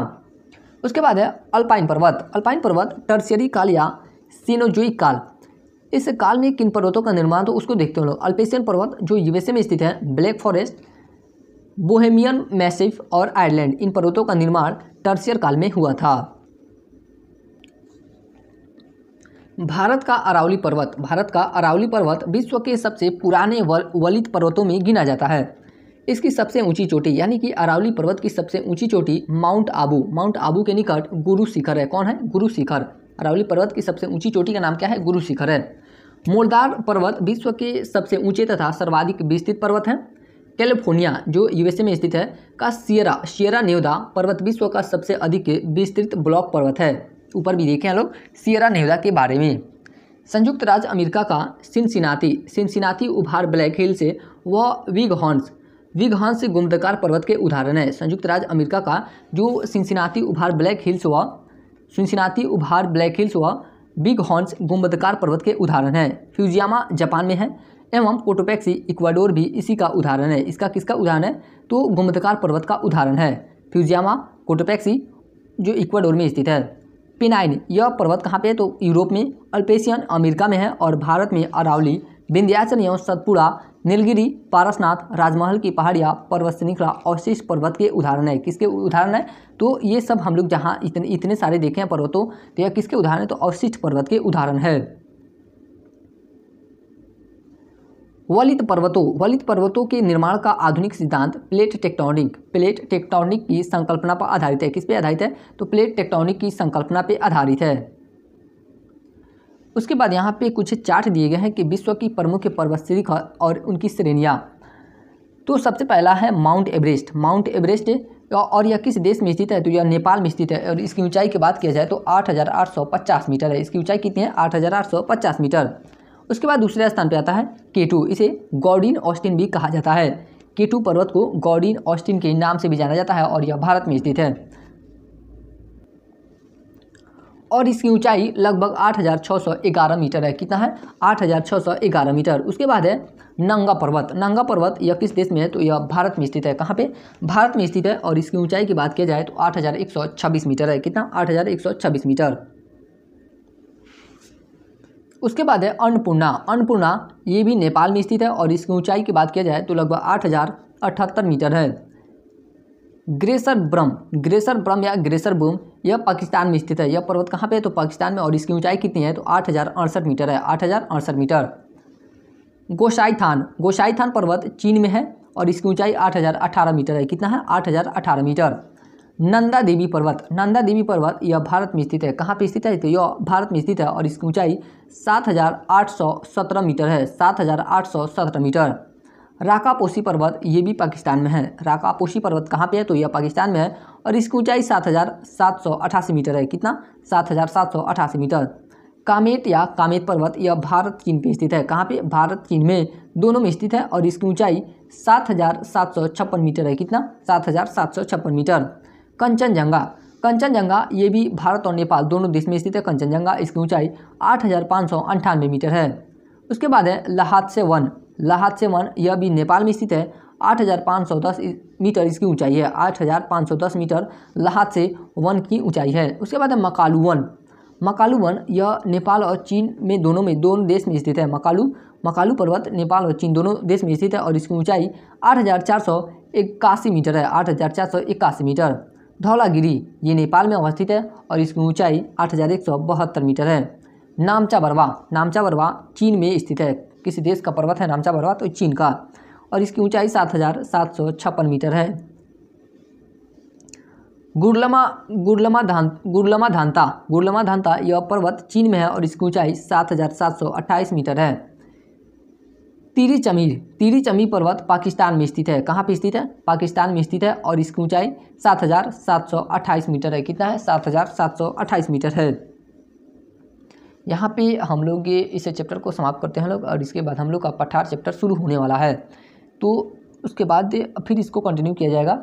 उसके बाद है अल्पाइन पर्वत टर्शियरी काल या सीनोजोइक काल। इस काल में किन पर्वतों का निर्माण तो उसको देखते हो लोग। अल्पेशियन पर्वत जो यूएसए में स्थित है, ब्लैक फॉरेस्ट, बोहेमियन मैसिव और आयरलैंड, इन पर्वतों का निर्माण टर्शियर काल में हुआ था। भारत का अरावली पर्वत विश्व के सबसे पुराने वलित पर्वतों में गिना जाता है। इसकी सबसे ऊंची चोटी यानी कि अरावली पर्वत की सबसे ऊंची चोटी माउंट आबू के निकट गुरु शिखर है। कौन है? गुरु शिखर। अरावली पर्वत की सबसे ऊंची चोटी का नाम क्या है? गुरु शिखर है। मोलदार पर्वत विश्व के सबसे ऊंचे तथा सर्वाधिक विस्तृत पर्वत है। कैलिफोर्निया जो यूएसए में स्थित है का सियरा नेवादा पर्वत विश्व का सबसे अधिक विस्तृत ब्लॉक पर्वत है। ऊपर भी देखें हम लोग सियरा नेवादा के बारे में। संयुक्त राज्य अमेरिका का सिनसिनाती उभार ब्लैक हिल्स व विगहॉर्न्स गुंबदकार पर्वत के उदाहरण है। संयुक्त राज्य अमेरिका का जो सिनसिनाती उभार ब्लैक हिल्स व बिगहॉर्न्स गुंबदकार पर्वत के उदाहरण है। फ्यूजियामा जापान में है एवं कोटोपैक्सी इक्वाडोर भी इसी का उदाहरण है। इसका किसका उदाहरण है? तो गुंबदकार पर्वत का उदाहरण है फ्यूजियामा कोटोपैक्सी जो इक्वाडोर में स्थित है। पेनाइन यह पर्वत कहाँ पे है? तो यूरोप में। अल्पेशियन अमेरिका में है और भारत में अरावली, विंध्याचल एवं सतपुड़ा, नीलगिरी, पारसनाथ, राजमहल की पहाड़ियाँ, पर्वत श्रृंखला अवशिष्ट पर्वत के उदाहरण है। किसके उदाहरण है? तो ये सब हम लोग जहाँ इतने सारे देखे हैं पर्वतों, तो यह किसके उदाहरण है? तो अवशिष्ट पर्वत के उदाहरण है। वलित पर्वतों के निर्माण का आधुनिक सिद्धांत प्लेट टेक्टोनिक की संकल्पना पर आधारित है। किस पे आधारित है? तो प्लेट टेक्टोनिक की संकल्पना पे आधारित है। उसके बाद यहाँ पे कुछ चार्ट दिए गए हैं कि विश्व की प्रमुख पर्वत श्रृंखला और उनकी श्रेणियाँ। तो सबसे पहला है माउंट एवरेस्ट और यह किस देश में स्थित है? तो यह नेपाल में स्थित है और इसकी ऊंचाई की बात किया जाए तो 8,850 मीटर है। इसकी ऊंचाई कितनी है? 8,850 मीटर। उसके बाद दूसरे स्थान पे आता है K2, इसे गॉर्डीन ऑस्टिन भी कहा जाता है। K2 पर्वत को गॉर्डीन ऑस्टिन के नाम से भी जाना जाता है और यह भारत में स्थित है और इसकी ऊंचाई लगभग 8,611 मीटर है। कितना है? 8,611 मीटर। उसके बाद है नंगा पर्वत यह किस देश में है? तो यह भारत में स्थित है। कहाँ पे? भारत में स्थित है और इसकी ऊंचाई की बात किया जाए तो 8,126 मीटर है। कितना? 8,126 मीटर। उसके बाद है अन्नपूर्णा ये भी नेपाल में स्थित है और इसकी ऊंचाई की बात किया जाए तो लगभग 8,078 मीटर है। ग्रेसर ब्रह्म या ग्रेसर बूम यह पाकिस्तान में स्थित है। यह पर्वत कहाँ पे है? तो पाकिस्तान में और इसकी ऊंचाई कितनी है? तो 8,068 मीटर है। 8,068 मीटर। गोसाईथान पर्वत चीन में है और इसकी ऊंचाई 8,018 मीटर है। कितना है? 8,018 मीटर। नंदा देवी पर्वत यह भारत में स्थित है। कहाँ पे स्थित है? तो यह भारत में स्थित है और इसकी ऊंचाई 7,817 मीटर है। 7,817 मीटर। राकापोशी पर्वत ये भी पाकिस्तान में है। राकापोशी पर्वत कहाँ पे है? तो यह पाकिस्तान में है और इसकी ऊंचाई 7,788 मीटर है। कितना? 7,788 मीटर। कामेट या कामेट पर्वत यह भारत चीन पे स्थित है। कहाँ पे? भारत चीन में दोनों में स्थित है और इसकी ऊंचाई 7,756 मीटर है। कितना? 7,756 मीटर। कंचनजंगा, कंचनजंगा ये भी भारत और नेपाल दोनों देश में स्थित है। कंचनजंगा इसकी ऊंचाई 8,598 मीटर है। उसके बाद है लहात्से वन, लहात्से वन यह भी नेपाल में स्थित है। 8,510 मीटर इसकी ऊंचाई है। 8,510 मीटर लहात्से वन की ऊंचाई है। उसके बाद है मकालू वन, मकालू वन यह नेपाल और चीन में दोनों देश में स्थित है। मकालू पर्वत नेपाल और चीन दोनों देश में स्थित है और इसकी ऊंचाई 8,481 मीटर है। 8,481 मीटर। धौलागिरी ये नेपाल में अवस्थित है और इसकी ऊंचाई 8,172 मीटर है। नामचा बरवा, नामचा बरवा चीन में स्थित है। किसी देश का पर्वत है नामचा बरवा? तो चीन का, और इसकी ऊंचाई 7,756 मीटर है। गुडलमा धांता यह पर्वत चीन में है और इसकी ऊंचाई 7,728 मीटर है। तीरी चमीर पर्वत पाकिस्तान में स्थित है। कहाँ पे स्थित है? पाकिस्तान में स्थित है और इसकी ऊंचाई 7,728 मीटर है। कितना है? 7,728 मीटर है। यहाँ पे हम लोग ये इस चैप्टर को समाप्त करते हैं लोग, और इसके बाद हम लोग का पठार चैप्टर शुरू होने वाला है, तो उसके बाद फिर इसको कंटिन्यू किया जाएगा।